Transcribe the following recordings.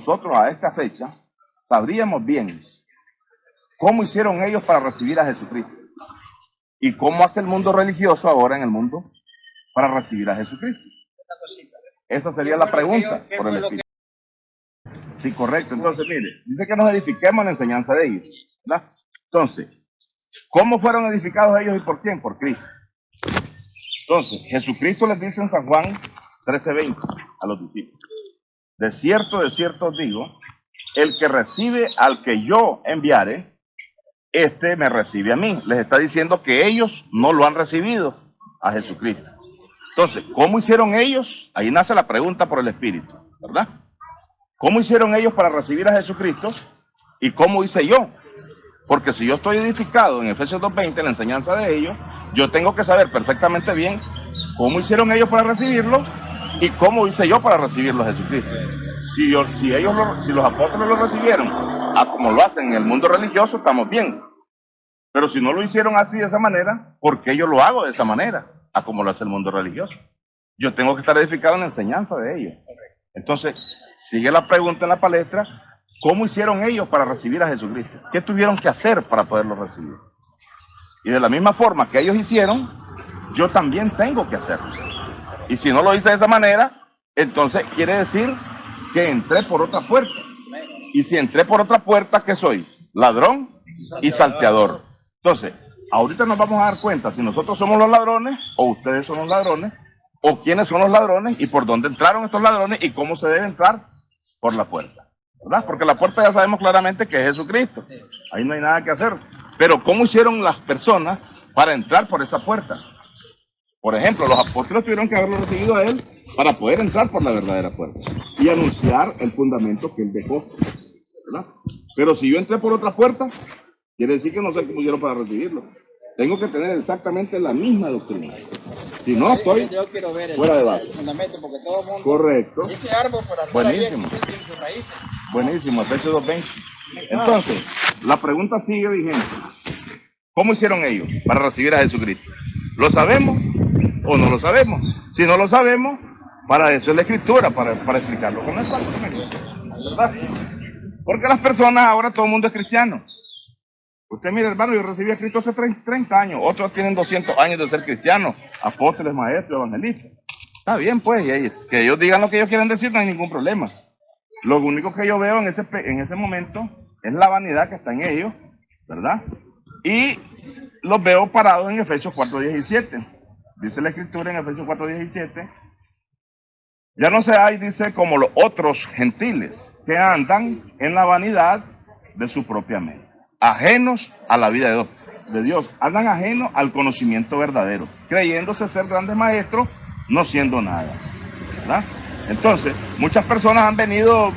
nosotros a esta fecha sabríamos bien cómo hicieron ellos para recibir a Jesucristo y cómo hace el mundo religioso ahora en el mundo para recibir a Jesucristo. Esa sería la pregunta por el Espíritu. Sí, correcto. Entonces, mire, dice que nos edifiquemos en la enseñanza de ellos, ¿verdad? Entonces, ¿cómo fueron edificados ellos y por quién? Por Cristo. Entonces, Jesucristo les dice en San Juan 13:20 a los discípulos: de cierto os digo, el que recibe al que yo enviare, este me recibe a mí. Les está diciendo que ellos no lo han recibido a Jesucristo. Entonces, ¿cómo hicieron ellos? Ahí nace la pregunta por el Espíritu, ¿verdad? ¿Cómo hicieron ellos para recibir a Jesucristo? ¿Y cómo hice yo? Porque si yo estoy edificado en Efesios 2:20, la enseñanza de ellos, yo tengo que saber perfectamente bien cómo hicieron ellos para recibirlo y cómo hice yo para recibirlo a Jesucristo. Si los apóstoles lo recibieron como lo hacen en el mundo religioso, estamos bien. Pero si no lo hicieron así, de esa manera, ¿por qué yo lo hago de esa manera? Como lo hace el mundo religioso. Yo tengo que estar edificado en la enseñanza de ellos. Entonces, sigue la pregunta en la palestra: ¿cómo hicieron ellos para recibir a Jesucristo? ¿Qué tuvieron que hacer para poderlo recibir? Y de la misma forma que ellos hicieron, yo también tengo que hacerlo. Y si no lo hice de esa manera, entonces quiere decir que entré por otra puerta. Y si entré por otra puerta, ¿qué soy? Ladrón y salteador. Entonces, ahorita nos vamos a dar cuenta si nosotros somos los ladrones o ustedes son los ladrones, o quiénes son los ladrones y por dónde entraron estos ladrones y cómo se debe entrar por la puerta, ¿verdad? Porque la puerta ya sabemos claramente que es Jesucristo. Ahí no hay nada que hacer. Pero ¿cómo hicieron las personas para entrar por esa puerta? Por ejemplo, los apóstoles tuvieron que haberlo recibido a él para poder entrar por la verdadera puerta y anunciar el fundamento que él dejó, ¿verdad? Pero si yo entré por otra puerta, quiere decir que no sé cómo hicieron para recibirlo. Tengo que tener exactamente la misma doctrina. Si no, estoy fuera de base. Correcto. Buenísimo. Buenísimo, Efesios 2:20. Entonces, la pregunta sigue vigente. ¿Cómo hicieron ellos para recibir a Jesucristo? ¿Lo sabemos o no lo sabemos? Si no lo sabemos, para eso es la Escritura, para explicarlo con el Santo, ¿verdad? Porque las personas, ahora todo el mundo es cristiano. Usted mire, hermano, yo recibí a Cristo hace 30 años, otros tienen 200 años de ser cristianos, apóstoles, maestros, evangelistas. Está bien, pues, y que ellos digan lo que ellos quieren decir, no hay ningún problema. Lo único que yo veo en ese momento es la vanidad que está en ellos, ¿verdad? Y los veo parados en Efesios 4:17. Dice la Escritura en Efesios 4:17: ya no seáis, dice, como los otros gentiles, que andan en la vanidad de su propia mente, ajenos a la vida de Dios, andan ajenos al conocimiento verdadero, creyéndose ser grandes maestros, no siendo nada, ¿verdad? Entonces, muchas personas han venido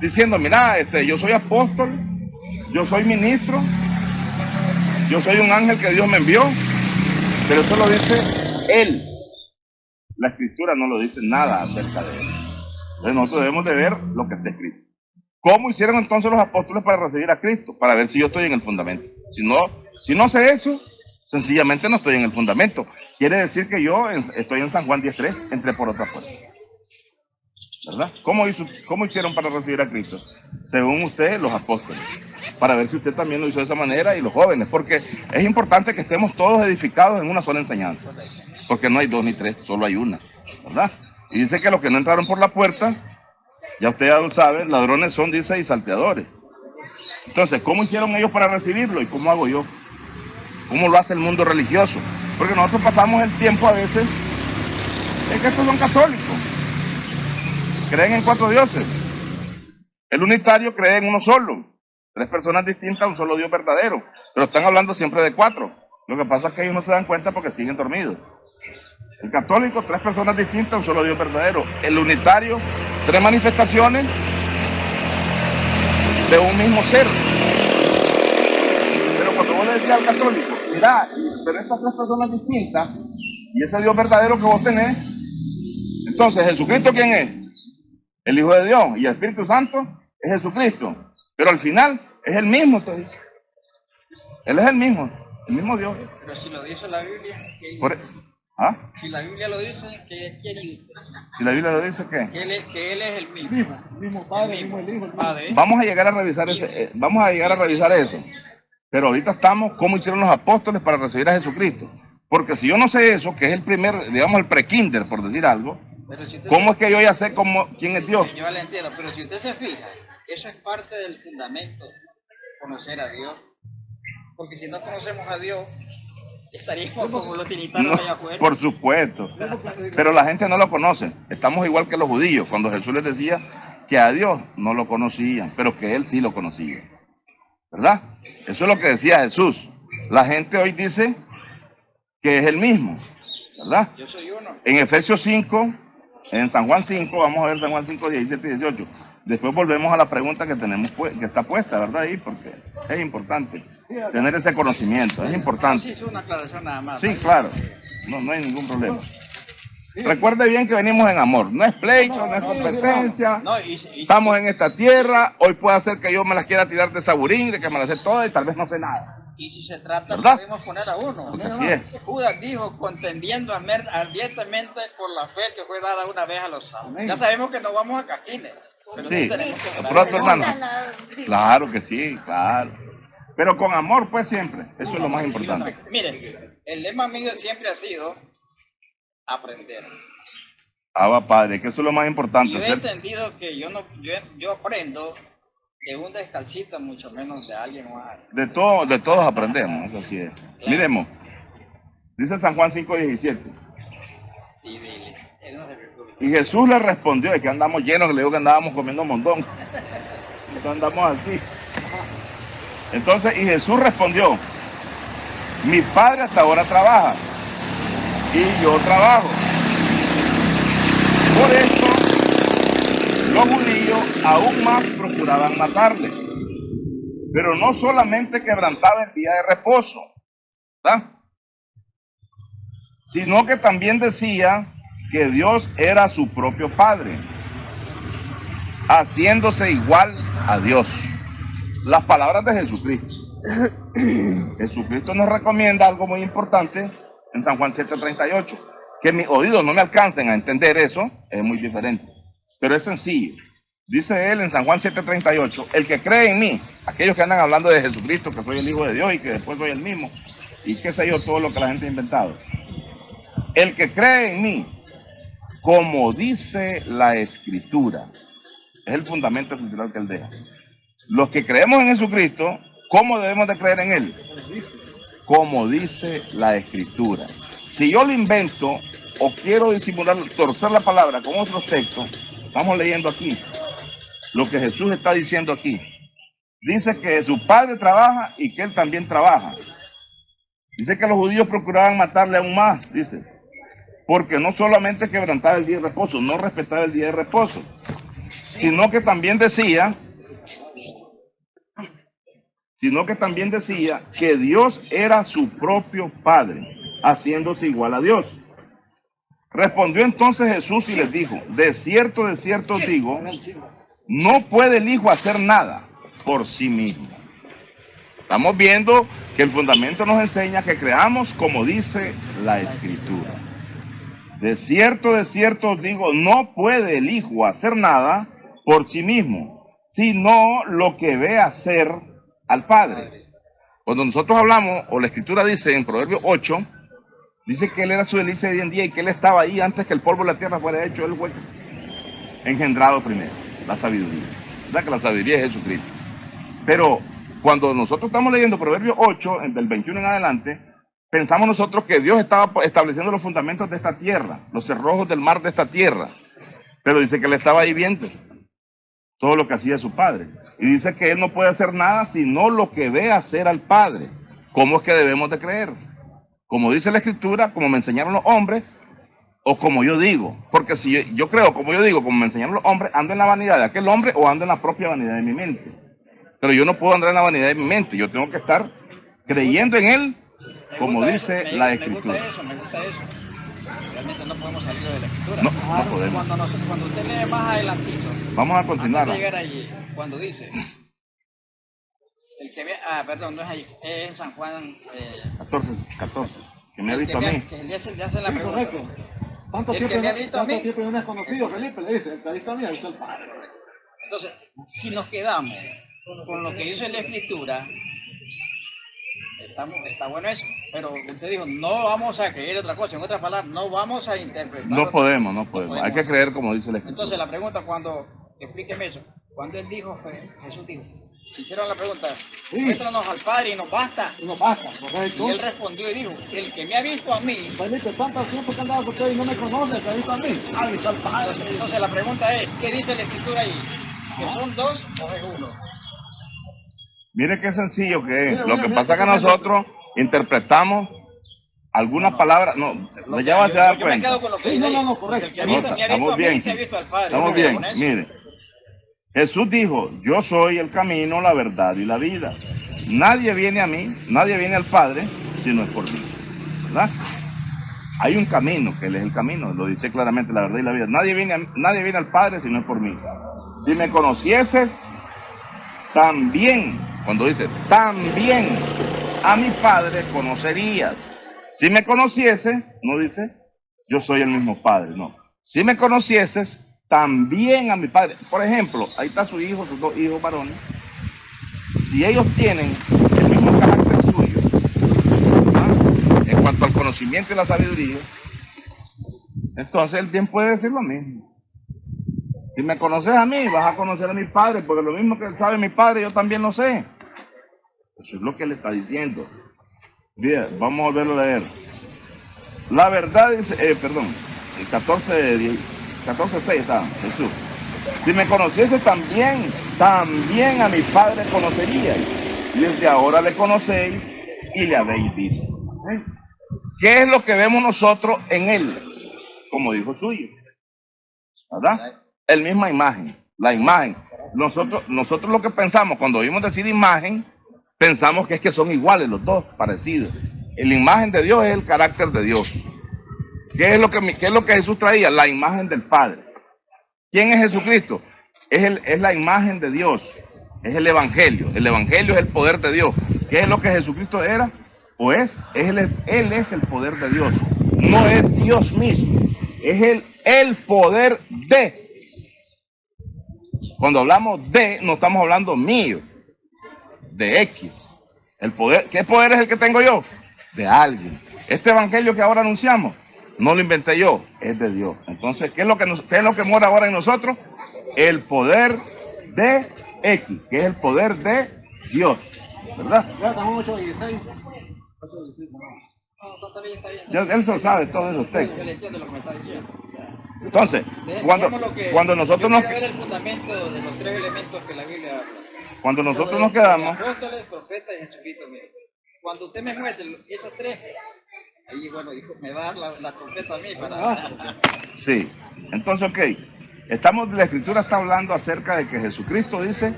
diciendo: mira, yo soy apóstol, yo soy ministro, yo soy un ángel que Dios me envió, pero eso lo dice él. La Escritura no lo dice nada acerca de él. Entonces nosotros debemos de ver lo que está escrito. ¿Cómo hicieron entonces los apóstoles para recibir a Cristo? Para ver si yo estoy en el fundamento. Si no sé eso, sencillamente no estoy en el fundamento. Quiere decir que yo estoy en San Juan 10:3, entré por otra puerta, ¿verdad? ¿Cómo hicieron para recibir a Cristo? Según usted, los apóstoles. Para ver si usted también lo hizo de esa manera, y los jóvenes, porque es importante que estemos todos edificados en una sola enseñanza. Porque no hay dos ni tres, solo hay una, ¿verdad? Y dice que los que no entraron por la puerta, ya usted ya lo sabe, ladrones son, dice, y salteadores. Entonces, ¿cómo hicieron ellos para recibirlo y cómo hago yo? ¿Cómo lo hace el mundo religioso? Porque nosotros pasamos el tiempo a veces, es que estos son católicos, creen en 4 dioses. El unitario cree en uno solo, 3 personas distintas, un solo Dios verdadero, pero están hablando siempre de 4. Lo que pasa es que ellos no se dan cuenta porque siguen dormidos. El católico, 3 personas distintas, un solo Dios verdadero. El unitario, 3 manifestaciones de un mismo ser. Pero cuando vos le decís al católico: mirá, pero estas 3 personas distintas y ese Dios verdadero que vos tenés, entonces, ¿Jesucristo quién es? El Hijo de Dios, y el Espíritu Santo es Jesucristo. Pero al final es el mismo, entonces. Él es el mismo Dios. Pero si lo dice la Biblia, ¿Ah? Si la Biblia lo dice, ¿qué quiere usted? Si la Biblia lo dice, ¿qué? Que él es el mismo. El mismo Padre, el mismo el Hijo, el mismo. Padre. Vamos a llegar a revisar vamos a llegar a revisar eso. Pero ahorita estamos cómo hicieron los apóstoles para recibir a Jesucristo. Porque si yo no sé eso, que es el primer, digamos, el pre-kinder, por decir algo, Pero si ¿cómo es que yo ya sé quién es Dios? Yo le entiendo, pero si usted se fija, eso es parte del fundamento, conocer a Dios. Porque si no conocemos a Dios, estaríamos como los trinitarios allá afuera. Por supuesto. Pero la gente no lo conoce. Estamos igual que los judíos, cuando Jesús les decía que a Dios no lo conocían, pero que Él sí lo conocía. ¿Verdad? Eso es lo que decía Jesús. La gente hoy dice que es el mismo, ¿verdad? Yo soy uno. En Efesios 5, en San Juan 5, vamos a ver San Juan 5, 17 y 18. Después volvemos a la pregunta que tenemos que está puesta, ¿verdad? Ahí, porque es importante tener ese conocimiento, es importante. Sí, es una aclaración nada más. Sí, claro, no hay ningún problema. Recuerde bien que venimos en amor, no es pleito, no es competencia, estamos en esta tierra, hoy puede ser que yo me las quiera tirar de saburín, de que me las sé todas y tal vez no sé nada. Y si se trata, ¿verdad? podemos poner a uno. Porque así es. Judas dijo, contendiendo ardientemente por la fe que fue dada una vez a los santos. Amén. Ya sabemos que no vamos a cajines. Pero Sí, tenemos que orar. pronto, hermano. Claro que sí, claro. Pero con amor, pues siempre, eso es lo más importante. Mire, el lema mío siempre ha sido aprender. Va, padre, que eso es lo más importante. Yo he Ser- entendido que yo aprendo de un descalcito, mucho menos de alguien más. De todos aprendemos, eso sí es. Miremos, dice San Juan 5:17. Sí, dile. Él no se preocupe. Y Jesús le respondió, es que andamos llenos, que le digo que andábamos comiendo mondón. Entonces andamos así. Entonces, y Jesús respondió, mi padre hasta ahora trabaja y yo trabajo. Por esto, los judíos aún más procuraban matarle. Pero no solamente quebrantaba el día de reposo, ¿verdad? Sino que también decía que Dios era su propio Padre, haciéndose igual a Dios. Las palabras de Jesucristo. Jesucristo nos recomienda algo muy importante en San Juan 7:38. Que mis oídos no me alcancen a entender eso, es muy diferente. Pero es sencillo. Dice él en San Juan 7:38, el que cree en mí, aquellos que andan hablando de Jesucristo, que soy el Hijo de Dios y que después soy el mismo, y qué sé yo, todo lo que la gente ha inventado. El que cree en mí, como dice la Escritura, es el fundamento escritural que él deja. Los que creemos en Jesucristo, ¿cómo debemos de creer en él? Como dice la Escritura. Si yo lo invento o quiero disimular, torcer la palabra con otros textos, estamos leyendo aquí lo que Jesús está diciendo aquí. Dice que su padre trabaja y que él también trabaja. Dice que los judíos procuraban matarle aún más, dice, porque no solamente quebrantaba el día de reposo, no respetaba el día de reposo, sino que también decía que Dios era su propio Padre, haciéndose igual a Dios. Respondió entonces Jesús y les dijo, de cierto os digo, no puede el Hijo hacer nada por sí mismo. Estamos viendo que el fundamento nos enseña que creamos como dice la Escritura. De cierto os digo, no puede el Hijo hacer nada por sí mismo, sino lo que ve hacer al Padre. Cuando nosotros hablamos, o la Escritura dice en Proverbios 8, dice que él era su delicia de día en día y que él estaba ahí antes que el polvo de la tierra fuera hecho, él fue engendrado primero, la sabiduría. ¿Verdad que la sabiduría es Jesucristo? Pero cuando nosotros estamos leyendo Proverbios 8, del 21 en adelante, pensamos nosotros que Dios estaba estableciendo los fundamentos de esta tierra, los cerrojos del mar de esta tierra. Pero dice que él estaba ahí viendo todo lo que hacía su padre. Y dice que él no puede hacer nada sino lo que ve hacer al Padre. ¿Cómo es que debemos de creer? Como dice la Escritura, como me enseñaron los hombres, o como yo digo. Porque si yo creo como yo digo, como me enseñaron los hombres, ando en la vanidad de aquel hombre o ando en la propia vanidad de mi mente. Pero yo no puedo andar en la vanidad de mi mente. Yo tengo que estar creyendo en él, como dice la Escritura. Me gusta eso. Realmente no podemos salir de la Escritura. No podemos. Cuando usted lee más adelantito, Vamos a continuar. antes de llegar allí, cuando dice, el que ve, perdón, no es ahí, es en San Juan 14. que me ha visto a mí. Que le hacen la Sí, pregunta. correcto. ¿Cuánto El tiempo, que me ha visto a mí. ¿cuánto tiempo no es conocido, Felipe? Le dice, el que ha visto a mí, ha visto al Padre. Entonces, si nos quedamos con lo que dice la Escritura, está bueno eso, pero usted dijo, no vamos a creer otra cosa, en otras palabras, no vamos a interpretar. No podemos. Hay que creer como dice la Escritura. Entonces la pregunta explíqueme eso, cuando él dijo, Jesús dijo, hicieron la pregunta, muéstranos al Padre y nos basta. Y no pasa, correcto. Y él respondió y dijo, el que me ha visto a mí. Felipe, tanto tiempo que andaba con usted y no me conoce, el que ha visto a mí, ha visto al Padre. Entonces la pregunta es, ¿qué dice la Escritura ahí? ¿Que son dos o es uno? Mire qué sencillo que es. Mira, Lo que mira, pasa es que mira, nosotros interpretamos algunas palabras. No, ya vas a dar Yo me cuenta. quedo con lo que Sí, dice no, ahí. correcto. El que me ha visto Estamos a mí bien. se ha visto al Padre. Estamos Yo me quedo bien. con eso. Mire, Jesús dijo, yo soy el camino, la verdad y la vida. Nadie viene a mí, nadie viene al Padre si no es por mí. ¿Verdad? Hay un camino, que Él es el camino, lo dice claramente, la verdad y la vida. Nadie viene al Padre si no es por mí. Si me conocieses, también, cuando dice, también a mi Padre conocerías. Si me conocieses, no dice, yo soy el mismo Padre, no. Si me conocieses, también a mi Padre. Por ejemplo, ahí está su hijo, sus dos hijos varones. Si ellos tienen el mismo carácter suyo, ¿verdad?, en cuanto al conocimiento y la sabiduría, entonces él bien puede decir lo mismo. Si me conoces a mí, vas a conocer a mi Padre, porque lo mismo que sabe mi Padre, yo también lo sé. Eso es lo que él está diciendo. Bien, vamos a volverlo a leer. La verdad dice, perdón, el 14:6 está Jesús. Si me conociese también a mi Padre conoceríais. Y desde ahora le conocéis y le habéis visto. ¿Qué es lo que vemos nosotros en él? Como dijo suyo, ¿verdad? El misma imagen, la imagen. Nosotros lo que pensamos cuando oímos decir imagen, pensamos que es que son iguales los dos, parecidos. La imagen de Dios es el carácter de Dios. ¿Qué es lo que Jesús traía? La imagen del Padre. ¿Quién es Jesucristo? Es la imagen de Dios, es el Evangelio. El Evangelio es el poder de Dios. ¿Qué es lo que Jesucristo era? Pues Él es el poder de Dios. No es Dios mismo, es el poder de. Cuando hablamos de, no estamos hablando mío, de X. El poder, ¿qué poder es el que tengo yo? De alguien. Este Evangelio que ahora anunciamos, no lo inventé yo, es de Dios. Entonces, ¿qué es lo que mora ahora en nosotros? El poder de X, que es el poder de Dios, ¿verdad? Ya estamos 8:16. Ya, él se lo sabe todo eso usted. Yo le entiendo lo que me está diciendo. Entonces, cuando nosotros yo nos quiero ver el fundamento de los tres elementos que la Biblia habla. cuando nosotros nos quedamos, Apóstoles, profetas y Jesucristo mismo. Cuando usted me muestre esos tres, ahí bueno, me va a dar la completa a mí para. sí. Entonces, la Escritura está hablando acerca de que Jesucristo dice,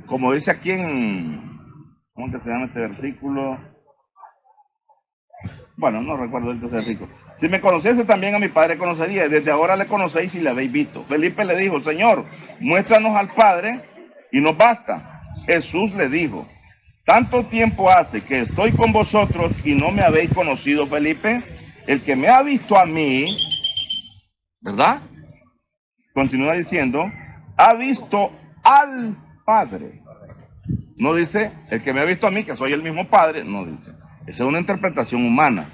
como dice aquí en, ¿cómo que se llama este versículo? Bueno, no recuerdo el tercer versículo. Si me conociese también a mi Padre conocería, desde ahora le conocéis y le habéis visto. Felipe le dijo, Señor, muéstranos al Padre y nos basta. Jesús le dijo, tanto tiempo hace que estoy con vosotros y no me habéis conocido, Felipe. El que me ha visto a mí, ¿verdad? Continúa diciendo, ha visto al Padre. No dice, el que me ha visto a mí, que soy el mismo Padre, no dice. Esa es una interpretación humana.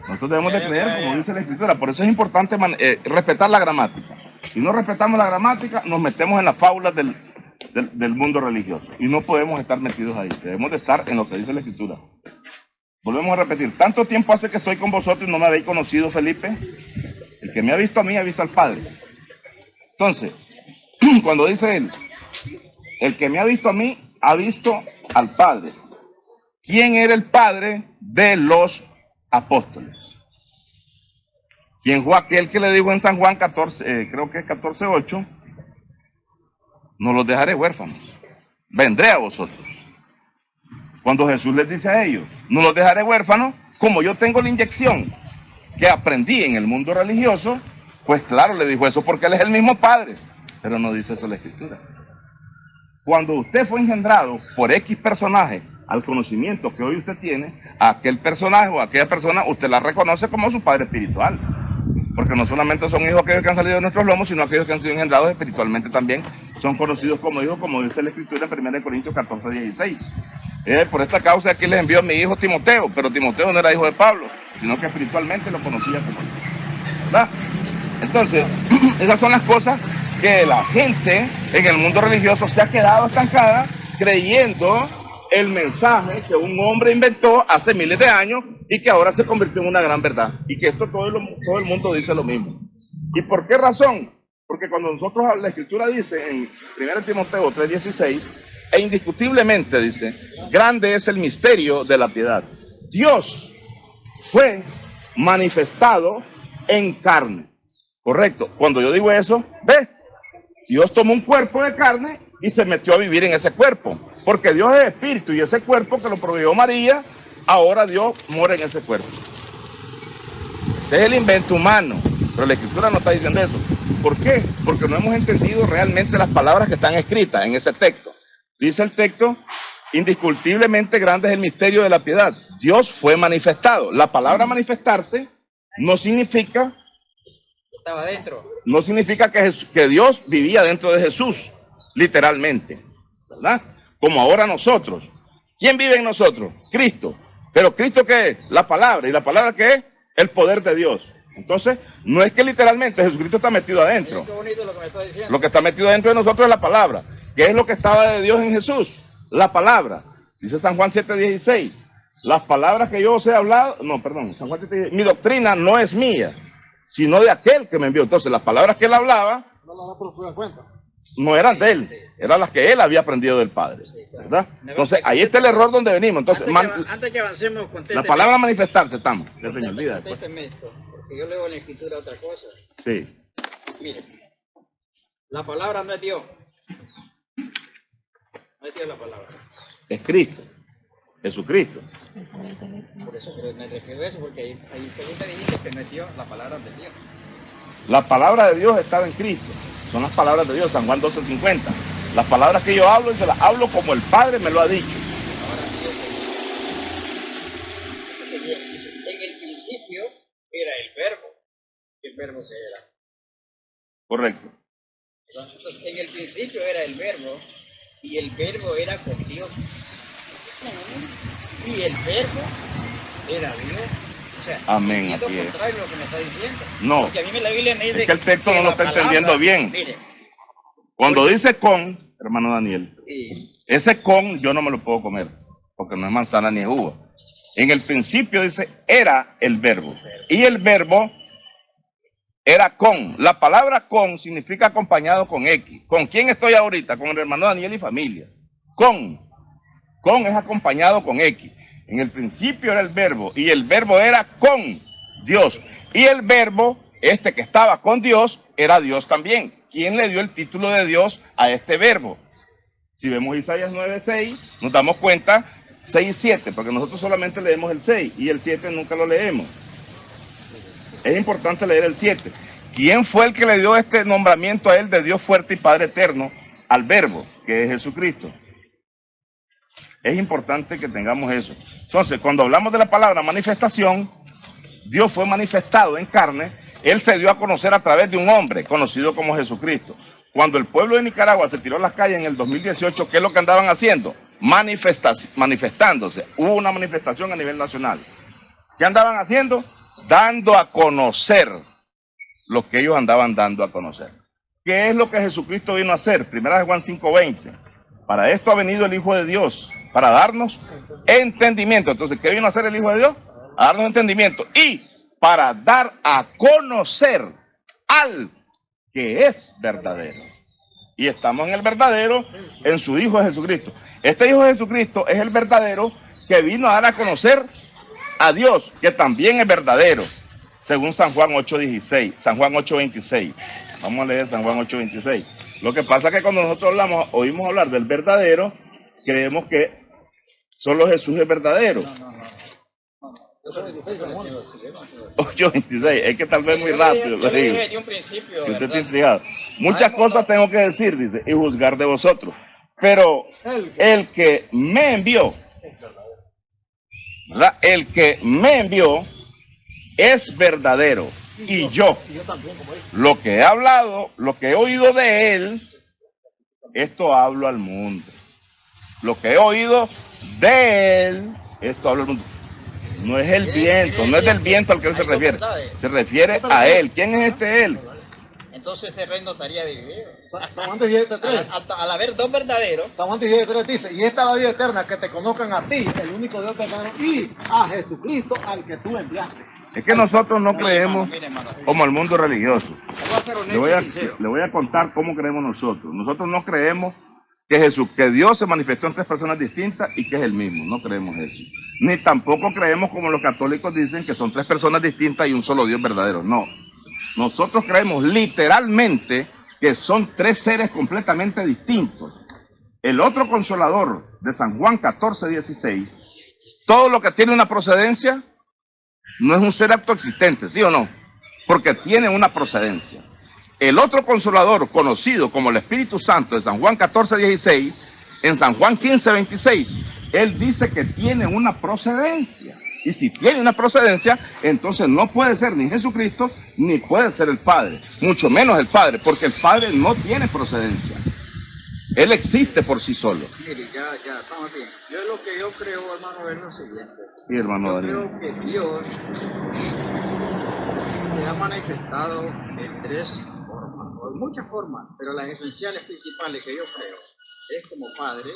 Nosotros debemos de creer como dice la Escritura. Por eso es importante respetar la gramática. Si no respetamos la gramática, nos metemos en las fábulas del mundo religioso. Y no podemos estar metidos ahí. Debemos de estar en lo que dice la Escritura. Volvemos a repetir. Tanto tiempo hace que estoy con vosotros y no me habéis conocido, Felipe. El que me ha visto a mí, ha visto al Padre. Entonces, cuando dice él, el que me ha visto a mí, ha visto al Padre. ¿Quién era el Padre de los apóstoles? ¿Quién fue aquel que le dijo en San Juan 14, creo que es 14:8, no los dejaré huérfanos, vendré a vosotros? Cuando Jesús les dice a ellos, no los dejaré huérfanos, como yo tengo la inyección que aprendí en el mundo religioso, pues claro, le dijo eso porque él es el mismo Padre, pero no dice eso la Escritura. Cuando usted fue engendrado por X personaje, al conocimiento que hoy usted tiene, a aquel personaje o a aquella persona, usted la reconoce como su padre espiritual. Porque no solamente son hijos aquellos que han salido de nuestros lomos, sino aquellos que han sido engendrados espiritualmente también son conocidos como hijos, como dice la Escritura en 1 Corintios 14, 16. Por esta causa aquí les envió a mi hijo Timoteo, pero Timoteo no era hijo de Pablo, sino que espiritualmente lo conocía como hijo, ¿verdad? Entonces, esas son las cosas que la gente en el mundo religioso se ha quedado estancada creyendo el mensaje que un hombre inventó hace miles de años y que ahora se convirtió en una gran verdad. Y que esto todo el mundo dice lo mismo. ¿Y por qué razón? Porque cuando nosotros, la Escritura dice en 1 Timoteo 3:16, e indiscutiblemente dice, grande es el misterio de la piedad. Dios fue manifestado en carne. Correcto. Cuando yo digo eso, ¿ves? Dios tomó un cuerpo de carne y se metió a vivir en ese cuerpo. Porque Dios es espíritu y ese cuerpo que lo proveyó María, ahora Dios mora en ese cuerpo. Ese es el invento humano. Pero la Escritura no está diciendo eso. ¿Por qué? Porque no hemos entendido realmente las palabras que están escritas en ese texto. Dice el texto, indiscutiblemente grande es el misterio de la piedad. Dios fue manifestado. La palabra manifestarse no significa... Estaba dentro. No significa que Dios vivía dentro de Jesús, literalmente, ¿verdad? Como ahora nosotros. ¿Quién vive en nosotros? Cristo. ¿Pero Cristo qué es? La palabra. ¿Y la palabra qué es? El poder de Dios. Entonces, no es que literalmente Jesucristo está metido adentro. Qué bonito lo que me está diciendo. Lo que está metido dentro de nosotros es la palabra. ¿Qué es lo que estaba de Dios en Jesús? La palabra. Dice San Juan 7:16. Las palabras que yo os he hablado, no, perdón, San Juan 7:16. Mi doctrina no es mía, sino de aquel que me envió. Entonces, las palabras que él hablaba no eran de él, eran las que él había aprendido del Padre, ¿verdad? Entonces, ahí está el error donde venimos. Entonces, antes que avancemos, la palabra manifestarse, estamos. Contésteme esto, porque yo leo en la Escritura otra cosa. Sí. Mire, la palabra no es Dios. No es Dios la palabra. Es Cristo, Jesucristo. Por eso me refiero a eso, porque ahí según me dice que no es Dios, la palabra de Dios. La palabra de Dios estaba en Cristo. Son las palabras de Dios, San Juan 12:50. Las palabras que yo hablo, y se las hablo como el Padre me lo ha dicho. Ahora, en el principio era el verbo. ¿El verbo que era? Correcto. Entonces, en el principio era el verbo, y el verbo era con Dios. Y el verbo era Dios. O sea, amén, así es. Contrario a lo que me está diciendo. No, porque a mí la Biblia me dice es que el texto no lo está entendiendo bien. Mire, cuando dice con, hermano Daniel, sí, ese con yo no me lo puedo comer, porque no es manzana ni es uva. En el principio dice, era el verbo. Y el verbo era con. La palabra con significa acompañado con X. ¿Con quién estoy ahorita? Con el hermano Daniel y familia. Con es acompañado con X. En el principio era el verbo, y el verbo era con Dios. Y el verbo, este que estaba con Dios, era Dios también. ¿Quién le dio el título de Dios a este verbo? Si vemos Isaías 9:6, nos damos cuenta, 6:7, porque nosotros solamente leemos el 6, y el 7 nunca lo leemos. Es importante leer el 7. ¿Quién fue el que le dio este nombramiento a él de Dios fuerte y Padre eterno al verbo, que es Jesucristo? Es importante que tengamos eso. Entonces, cuando hablamos de la palabra manifestación, Dios fue manifestado en carne. Él se dio a conocer a través de un hombre conocido como Jesucristo. Cuando el pueblo de Nicaragua se tiró a las calles en el 2018, ¿qué es lo que andaban haciendo? Manifestándose. Hubo una manifestación a nivel nacional. ¿Qué andaban haciendo? Dando a conocer lo que ellos andaban dando a conocer. ¿Qué es lo que Jesucristo vino a hacer? Primera de Juan 5:20. Para esto ha venido el Hijo de Dios, para darnos entendimiento. Entonces, ¿qué vino a hacer el Hijo de Dios? A darnos entendimiento. Y para dar a conocer al que es verdadero. Y estamos en el verdadero, en su Hijo Jesucristo. Este Hijo de Jesucristo es el verdadero que vino a dar a conocer a Dios, que también es verdadero, según San Juan 8:16, San Juan 8:26. Vamos a leer San Juan 8:26. Lo que pasa es que cuando nosotros oímos hablar del verdadero, creemos que solo Jesús es verdadero. No. 8:26, es que tal vez muy rápido. Yo le dije de un principio, que usted está ¿verdad? intrigado. Muchas cosas tengo que decir, dice, y juzgar de vosotros. Pero el que me envió ¿verdad? El que me envió es verdadero. Y yo, también, como dice. lo que he hablado, lo que he oído de él, esto hablo al mundo. Lo que he oído de él, esto hablo al mundo. No es el viento, no es del viento al que él se refiere. Se refiere a él. ¿Quién es este él? Entonces ese reino estaría dividido. San Juan 17:3. Al haber dos verdaderos, San Juan 17:3 dice, y esta es la vida eterna, que te conozcan a ti, el único Dios verdadero, y a Jesucristo al que tú enviaste. Es que nosotros no mire, creemos hermano, como el mundo religioso. voy a ser honesto y sincero. Le voy a contar cómo creemos nosotros. Nosotros no creemos que Dios se manifestó en tres personas distintas y que es el mismo. No creemos eso. Ni tampoco creemos como los católicos dicen que son tres personas distintas y un solo Dios verdadero. No. Nosotros creemos literalmente que son tres seres completamente distintos. El otro consolador de San Juan 14:16, todo lo que tiene una procedencia no es un ser autoexistente, ¿sí o no? Porque tiene una procedencia. El otro consolador conocido como el Espíritu Santo de San Juan 14:16, en San Juan 15:26, él dice que tiene una procedencia. Y si tiene una procedencia, entonces no puede ser ni Jesucristo, ni puede ser el Padre. Mucho menos el Padre, porque el Padre no tiene procedencia. Él existe por sí solo. Mire, ya, estamos bien. Yo lo que yo creo, hermano, es lo siguiente. Sí, hermano Yo Daniel. creo que Dios se ha manifestado en tres formas, o en muchas formas, pero las esenciales principales que yo creo es como Padre,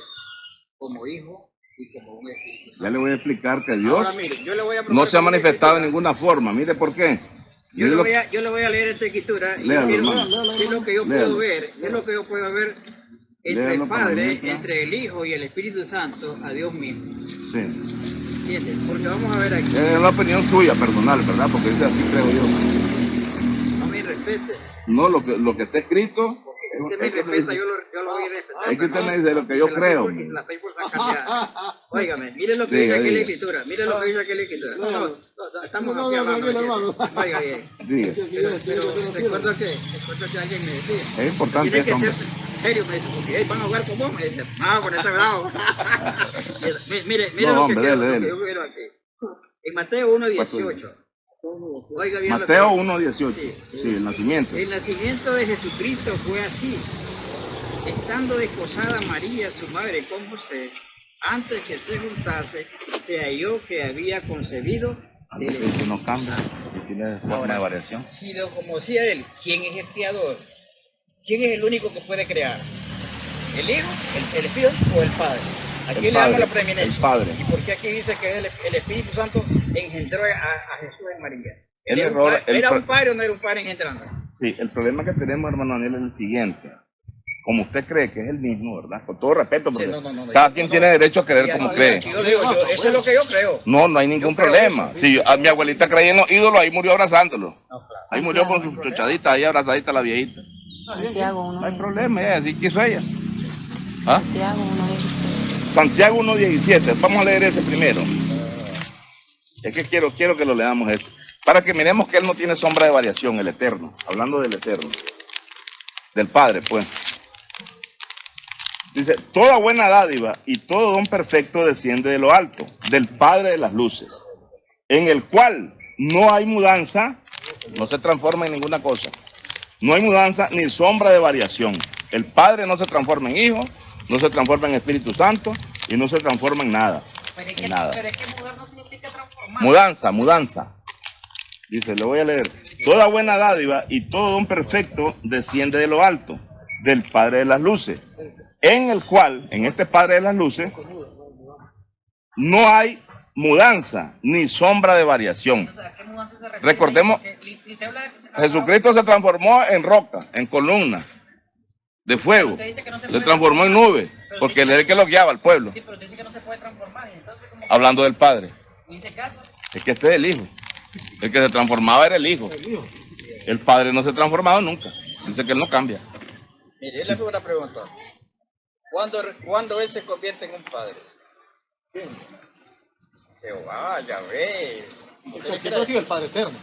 como Hijo y como un Espíritu. Ya le voy a explicar que Dios Ahora, mire, yo le voy a no se ha proponer manifestado de una ninguna forma. Mire por qué. Yo le voy a leer esta escritura y Léalo, quiero hermano. qué es lo que yo Léalo. puedo ver, qué es lo que yo puedo ver entre Léalo el para Padre, mientras. entre el Hijo y el Espíritu Santo, a Dios mismo. Sí. ¿Entiendes? Porque vamos a ver aquí. Es la opinión suya personal, ¿verdad? Porque dice así creo yo. No me respete. No, lo que está escrito. Si usted me respeta, yo lo voy a respetar. Es que usted me dice lo que yo creo. Porque se la estoy por sacar. Óigame, mire lo que Diga, dice aquí la diga. escritura. Mire lo que dice aquí la escritura. No, estamos No, aquí no, hablando. tranquilo, hermano. Oiga bien. Diga. Pero recuerdo que alguien me decía. Es importante Tiene que eso, ser hombre. serio, me dice, porque "Ey, van a jugar con vos", me dice. No, con este bravo. Mire No, lo hombre, que quiero, dele, lo que dele. yo quiero aquí. En Mateo 1:18. Oiga bien lo que Mateo dice. 1:18. Sí. Sí, el nacimiento. El nacimiento de Jesucristo fue así. Estando desposada María, su madre, con José, antes que se juntase, se halló que había concebido del Que Espíritu no cambia, Santo. que tiene forma Ahora, de variación. Si lo como decía él, ¿quién es el creador? ¿Quién es el único que puede crear? ¿El Hijo, el Espíritu o el Padre? ¿A quién le damos la preeminencia? El Padre. ¿Y por qué aquí dice que el Espíritu Santo engendró a Jesús en María? El ¿Era, error- el ¿Era pro- un padre o no era un padre engendrando? Sí, el problema que tenemos, hermano Daniel, es el siguiente. Como usted cree que es el mismo, ¿verdad? Con todo respeto, porque Sí, no, cada quien tiene derecho a creer como cree. Yo digo, eso es lo que yo creo. No, no hay ningún Yo creo problema. eso. Si mi abuelita creía en los ídolos, ahí murió abrazándolo. No, claro. Ahí murió con su chochadita, ahí abrazadita la viejita. Santiago No hay 1:17. problema, así quiso ella. ¿Ah? Santiago 1:17. Santiago 1:17, vamos a leer ese primero. Es que quiero que lo leamos ese. Para que miremos que Él no tiene sombra de variación, el Eterno. Hablando del Eterno. Del Padre, pues. Dice, toda buena dádiva y todo don perfecto desciende de lo alto, del Padre de las luces, en el cual no hay mudanza, no se transforma en ninguna cosa. No hay mudanza ni sombra de variación. El Padre no se transforma en Hijo, no se transforma en Espíritu Santo y no se transforma en nada. Pero es En que, nada. pero es que mudar no significa transformar. Mudanza. Dice, le voy a leer. Toda buena dádiva y todo don perfecto desciende de lo alto, del Padre de las luces, en el cual, en este Padre de las luces, no hay mudanza ni sombra de variación. O sea, ¿a qué mudanza se refiere? Recordemos, Porque si te habla de- Jesucristo se transformó en roca, en columna de fuego. Usted dice que no se Se puede transformó en nube, porque él es el que lo guiaba al pueblo. Sí, pero dice que no se puede transformar. Entonces, ¿cómo? Hablando del Padre. En este caso, Es que este es el Hijo. El que se transformaba era el Hijo. El Padre no se ha transformado nunca. Dice que Él no cambia. mire, yo le hago una pregunta. ¿Cuándo él se convierte en un padre? Jehová, Yahvé. Porque siempre ha sido el Padre Eterno.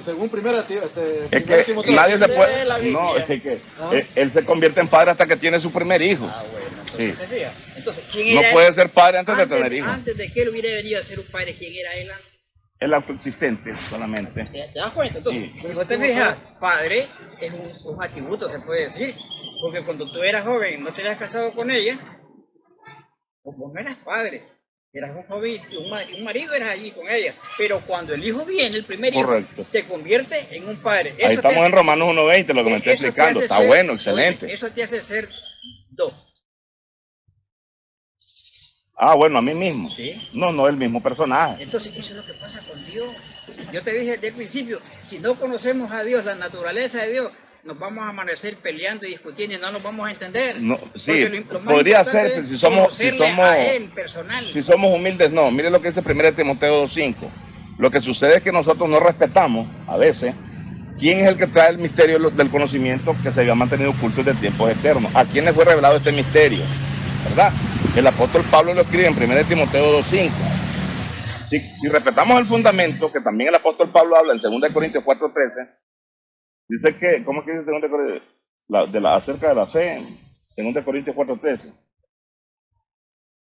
Según primera, Es primera que Timoteo. nadie se de puede. la Biblia. No, es que Ah. él se convierte en padre hasta que tiene su primer hijo. Ah, bueno. Entonces, Sí. ¿se fija? Entonces, ¿quién No era puede él? ser padre antes de tener hijos. Antes de que él hubiera venido a ser un padre, ¿quién era él antes? El autoexistente solamente. ¿Te das cuenta? Entonces, Sí. si vos te fijas, padre es un atributo, se puede decir. Porque cuando tú eras joven y no te habías casado con ella, vos no eras padre. Eras un joven, un marido eras allí con ella. Pero cuando el hijo viene, el primer hijo, Correcto. te convierte en un padre. Ahí Eso te estamos hace- en Romanos 1:20, lo que me está eso te explicando. hace Está ser- bueno, oye, excelente. eso te hace ser dos. Ah, bueno, a mí mismo. ¿Sí? No, el mismo personaje. Entonces, eso es lo que pasa con Dios. Yo te dije desde el principio, si no conocemos a Dios, la naturaleza de Dios, nos vamos a amanecer peleando y discutiendo y no nos vamos a entender. No, sí, Porque lo más podría importante ser, es si somos conocerle a él personal. si somos humildes, no. Mire lo que dice 1 Timoteo 2:5. Lo que sucede es que nosotros no respetamos, a veces, quién es el que trae el misterio del conocimiento que se había mantenido oculto desde tiempos eternos. ¿A quién le fue revelado este misterio? ¿Verdad? El apóstol Pablo lo escribe en 1 Timoteo 2:5. Si respetamos el fundamento, que también el apóstol Pablo habla en 2 Corintios 4:13, dice que, ¿cómo es que dice 2 Corintios? Acerca de la fe, 2 Corintios 4:13.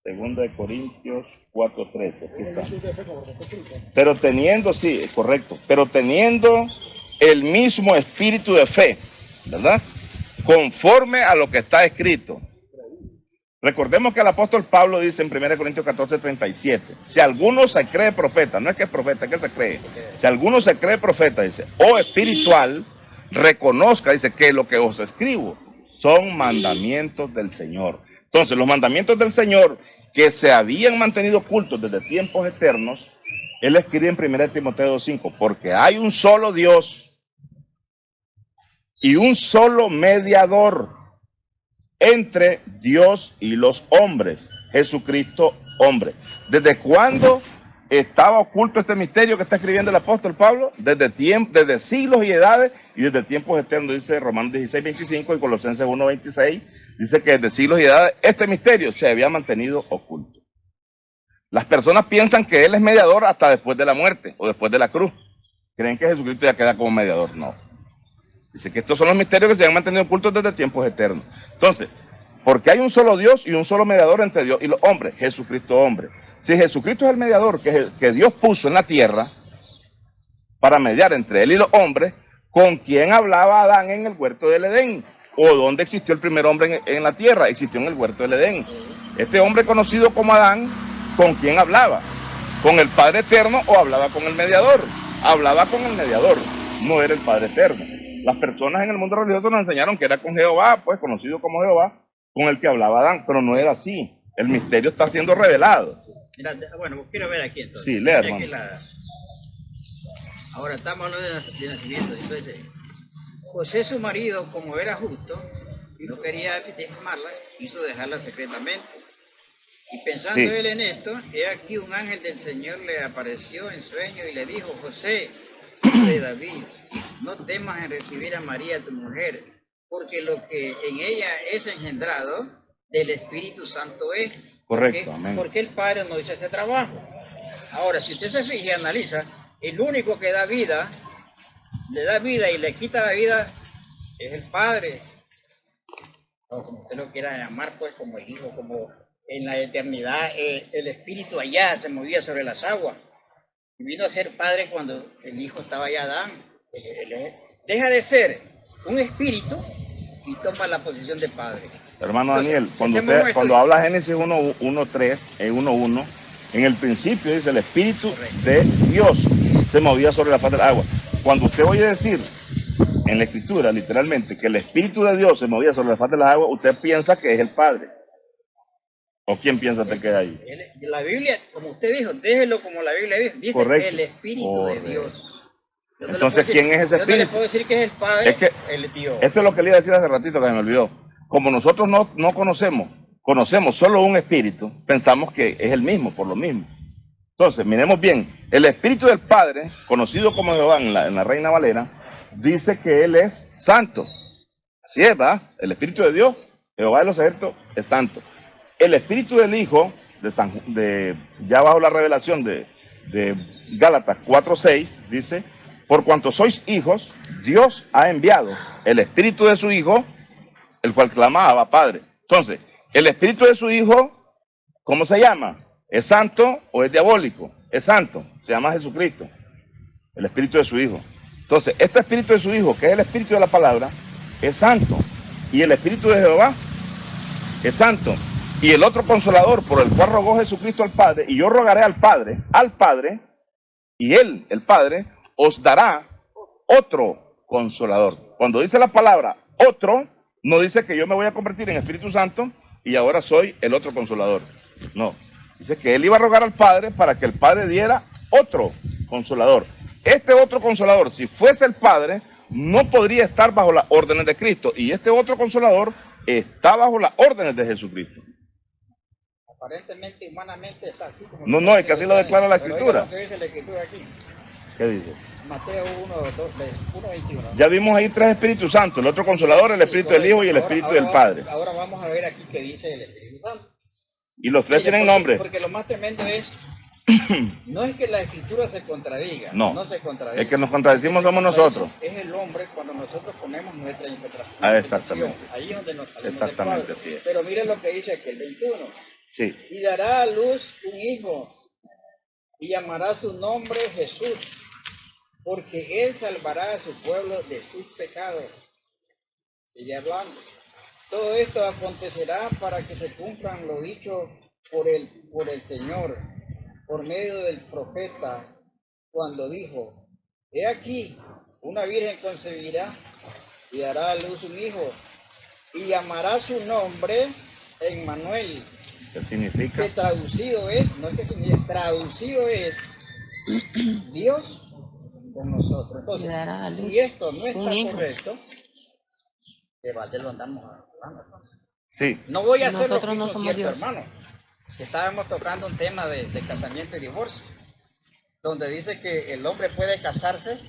2 Corintios 4:13, aquí está. Pero teniendo, sí, es correcto, pero teniendo el mismo espíritu de fe, ¿verdad? Conforme a lo que está escrito. Recordemos que el apóstol Pablo dice en 1 Corintios 14:37, si alguno se cree profeta, no es que es profeta, es que se cree, si alguno se cree profeta, dice, o espiritual, reconozca, dice, que lo que os escribo son mandamientos del Señor. Entonces, los mandamientos del Señor que se habían mantenido ocultos desde tiempos eternos, él escribe en 1 Timoteo 2:5, porque hay un solo Dios y un solo mediador entre Dios y los hombres, Jesucristo hombre. ¿Desde cuándo estaba oculto este misterio que está escribiendo el apóstol Pablo? Desde siglos y edades y desde tiempos eternos, dice Romanos 16:25 y Colosenses 1:26, dice que desde siglos y edades este misterio se había mantenido oculto. Las personas piensan que él es mediador hasta después de la muerte o después de la cruz. Creen que Jesucristo ya queda como mediador. No. Dice que estos son los misterios que se han mantenido ocultos desde tiempos eternos. Entonces, porque hay un solo Dios y un solo mediador entre Dios y los hombres, Jesucristo hombre. Si Jesucristo es el mediador que Dios puso en la tierra para mediar entre él y los hombres, ¿con quién hablaba Adán en el huerto del Edén? ¿O dónde existió el primer hombre en la tierra? Existió en el huerto del Edén. Este hombre conocido como Adán, ¿con quién hablaba? ¿Con el Padre Eterno o hablaba con el mediador? Hablaba con el mediador, no era el Padre Eterno. Las personas en el mundo religioso nos enseñaron que era con Jehová, pues conocido como Jehová, con el que hablaba Adán, pero no era así. El misterio está siendo revelado. Mira, bueno, quiero ver aquí entonces. Sí, lea, Aquí hermano. Ahora estamos hablando de nacimiento. Entonces, José, su marido, como era justo y no quería difamarla, quiso dejarla secretamente. Y pensando Sí. él en esto, he aquí un ángel del Señor le apareció en sueño y le dijo, José, hijo de David, no temas en recibir a María tu mujer, porque lo que en ella es engendrado del Espíritu Santo es. Correcto, amén. Porque el Padre no hizo ese trabajo. Ahora, si usted se fija y analiza, el único que da vida, le da vida y le quita la vida, es el Padre. O como usted lo quiera llamar, pues como el Hijo, como en la eternidad, el Espíritu allá se movía sobre las aguas. Y vino a ser Padre cuando el Hijo estaba allá, Adán. Deja de ser un espíritu y toma la posición de Padre. Hermano Entonces, Daniel, si cuando, hacemos un cuando estudio- habla Génesis 1:3, en 1:1, en el principio dice el Espíritu de Dios se movía sobre la faz del agua. Cuando usted oye decir en la Escritura, literalmente, que el Espíritu de Dios se movía sobre la faz del agua, usted piensa que es el Padre. ¿O quién piensa usted que es ahí? La Biblia, como usted dijo, déjelo como la Biblia dice Correcto. el Espíritu Correcto. de Dios. Yo no le Entonces, puedo decir- ¿quién es ese Yo no le Espíritu? puedo decir que es el Padre, Es que el Dios. Esto es lo que le iba a decir hace ratito que se me olvidó. Como nosotros no conocemos solo un espíritu, pensamos que es el mismo, por lo mismo. Entonces, miremos bien, el Espíritu del Padre, conocido como Jehová en la Reina Valera, dice que Él es santo. Así es, ¿verdad? El Espíritu de Dios, Jehová de los ejércitos, es santo. El Espíritu del Hijo, ya bajo la revelación de Gálatas 4:6, dice, por cuanto sois hijos, Dios ha enviado el Espíritu de su Hijo, el cual clamaba Padre. Entonces, El espíritu de su Hijo, ¿cómo se llama? ¿Es santo o es diabólico? Es santo, se llama Jesucristo, el espíritu de su Hijo. Entonces, este espíritu de su Hijo, que es el espíritu de la palabra, es santo. Y el espíritu de Jehová es santo. Y el otro consolador por el cual rogó Jesucristo al Padre, y yo rogaré al Padre, y Él, el Padre, os dará otro consolador. Cuando dice la palabra otro, no dice que yo me voy a convertir en Espíritu Santo y ahora soy el otro consolador. No, dice que Él iba a rogar al Padre para que el Padre diera otro consolador. Este otro consolador, si fuese el Padre, no podría estar bajo las órdenes de Cristo. Y este otro consolador está bajo las órdenes de Jesucristo. Aparentemente, humanamente está así como... No, es que así lo declara la Escritura. Lo que dice la Escritura aquí. ¿Qué dice? Mateo 1:21. Ya vimos ahí tres Espíritus Santos, el otro consolador, el Espíritu del Hijo y el Espíritu del Padre. Ahora vamos a ver aquí qué dice el Espíritu Santo. Y los tres tienen nombre. Porque lo más tremendo es, no es que la Escritura se contradiga, no se contradiga. El que nos contradecimos somos nosotros. Es el hombre cuando nosotros ponemos nuestra interpretación. Exactamente. Ahí es donde nos salimos Exactamente, del cuadro. así es. Pero miren lo que dice aquí el 21. Sí. Y dará a luz un hijo, y llamará su nombre Jesús, porque él salvará a su pueblo de sus pecados. Sigue hablando. Todo esto acontecerá para que se cumplan lo dicho por el Señor, por medio del profeta, cuando dijo: he aquí, una virgen concebirá y dará a luz un hijo, y llamará su nombre Emmanuel. ¿Qué significa? Que traducido es, no es que significa, traducido es Dios con nosotros. Entonces, si esto no está correcto, de balde lo andamos hablando. Sí. No voy a hacer lo que Nosotros no hizo somos cierto Dios. hermano, que estábamos tocando un tema de casamiento y divorcio, donde dice que el hombre puede casarse,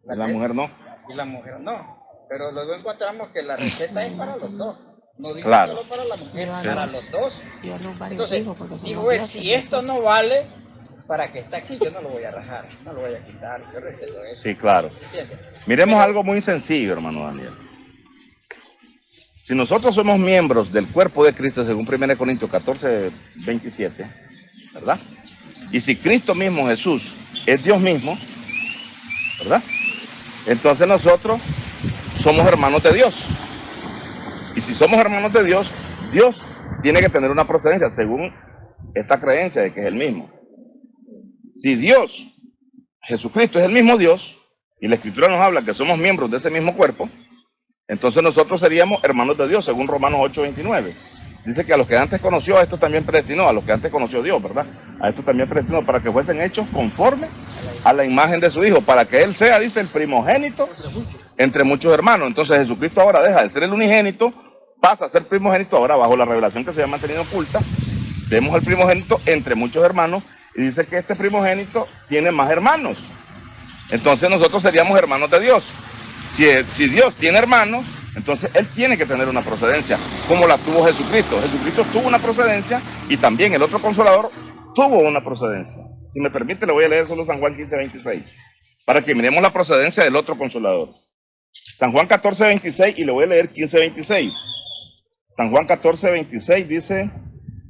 La mujer no. y la mujer no. Pero luego encontramos que la receta es para los dos. No dice Claro. solo para la mujer, Claro. para los dos. Dios los varios Entonces, hijos, porque somos dijo él, dioses, si esto no vale, para que está aquí, yo no lo voy a rajar, no lo voy a quitar, yo respeto eso. Sí, claro. ¿Entiendes? Miremos algo muy sencillo, hermano Daniel. Si nosotros somos miembros del cuerpo de Cristo, según 1 Corintios 14:27, ¿verdad? Y si Cristo mismo, Jesús, es Dios mismo, ¿verdad? Entonces nosotros somos hermanos de Dios. Y si somos hermanos de Dios, Dios tiene que tener una procedencia, según esta creencia de que es el mismo. Si Dios, Jesucristo, es el mismo Dios, y la Escritura nos habla que somos miembros de ese mismo cuerpo, entonces nosotros seríamos hermanos de Dios, según Romanos 8:29. Dice que a los que antes conoció, a estos también predestinó, a los que antes conoció Dios, ¿verdad? A estos también predestinó para que fuesen hechos conforme a la imagen de su Hijo, para que Él sea, dice, el primogénito entre muchos hermanos. Entonces Jesucristo ahora deja de ser el unigénito, pasa a ser primogénito, ahora bajo la revelación que se había mantenido oculta, vemos el primogénito entre muchos hermanos, y dice que este primogénito tiene más hermanos. Entonces nosotros seríamos hermanos de Dios. Si Dios tiene hermanos, entonces Él tiene que tener una procedencia, como la tuvo Jesucristo. Jesucristo tuvo una procedencia y también el otro consolador tuvo una procedencia. Si me permite, le voy a leer solo San Juan 15:26, para que miremos la procedencia del otro consolador. San Juan 14:26, y le voy a leer 15:26. San Juan 14:26 dice: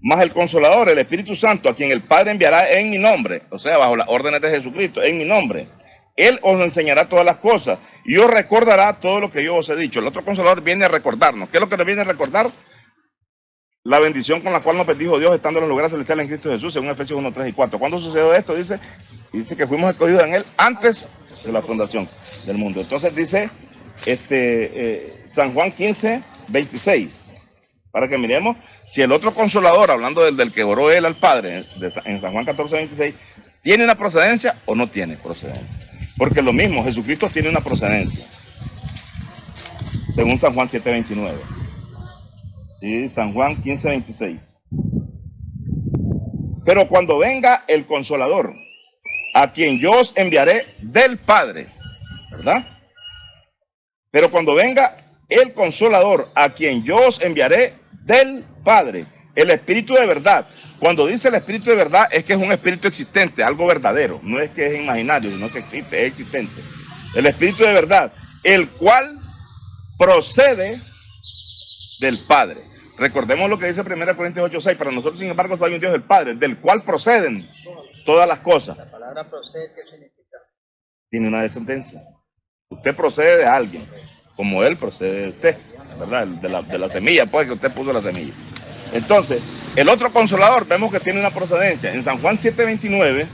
mas el Consolador, el Espíritu Santo, a quien el Padre enviará en mi nombre, o sea, bajo las órdenes de Jesucristo, en mi nombre, Él os enseñará todas las cosas y os recordará todo lo que yo os he dicho. El otro Consolador viene a recordarnos. ¿Qué es lo que nos viene a recordar? La bendición con la cual nos bendijo Dios estando en los lugares celestiales en Cristo Jesús, según Efesios 1, 3 y 4. ¿Cuándo sucedió esto? Dice que fuimos escogidos en Él antes de la fundación del mundo. Entonces dice San Juan 15:26. Para que miremos si el otro consolador, hablando del que oró él al Padre, en San Juan 14:26, tiene una procedencia o no tiene procedencia. Porque lo mismo, Jesucristo tiene una procedencia, según San Juan 7:29. Sí, San Juan 15:26. Pero cuando venga el Consolador, a quien yo os enviaré del Padre, ¿verdad? Pero cuando venga el Consolador, a quien yo os enviaré del Padre, el Espíritu de verdad. Cuando dice el Espíritu de verdad, es que es un espíritu existente, algo verdadero. No es que es imaginario, sino que existe, es existente. El Espíritu de verdad, el cual procede del Padre. Recordemos lo que dice 1 Corintios 8:6. Para nosotros, sin embargo, hay un Dios, el Padre, del cual proceden todas las cosas. La palabra procede, ¿qué significa? Tiene una descendencia. Usted procede de alguien, como él procede de usted, ¿verdad? De la semilla, pues, que usted puso la semilla. Entonces, el otro consolador, vemos que tiene una procedencia. En San Juan 7:29,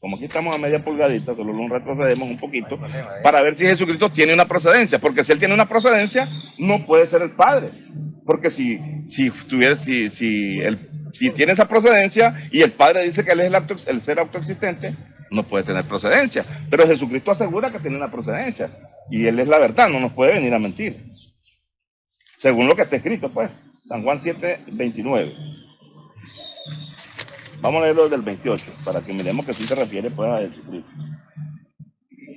como aquí estamos a media pulgadita, solo lo retrocedemos un poquito, para ver si Jesucristo tiene una procedencia. Porque si él tiene una procedencia, no puede ser el Padre. Porque si tiene esa procedencia y el Padre dice que él es el ser autoexistente, no puede tener procedencia. Pero Jesucristo asegura que tiene una procedencia. Y él es la verdad, no nos puede venir a mentir. Según lo que está escrito, pues. San Juan 7:29. Vamos a leerlo desde el 28, para que miremos que sí se refiere pues a Jesucristo.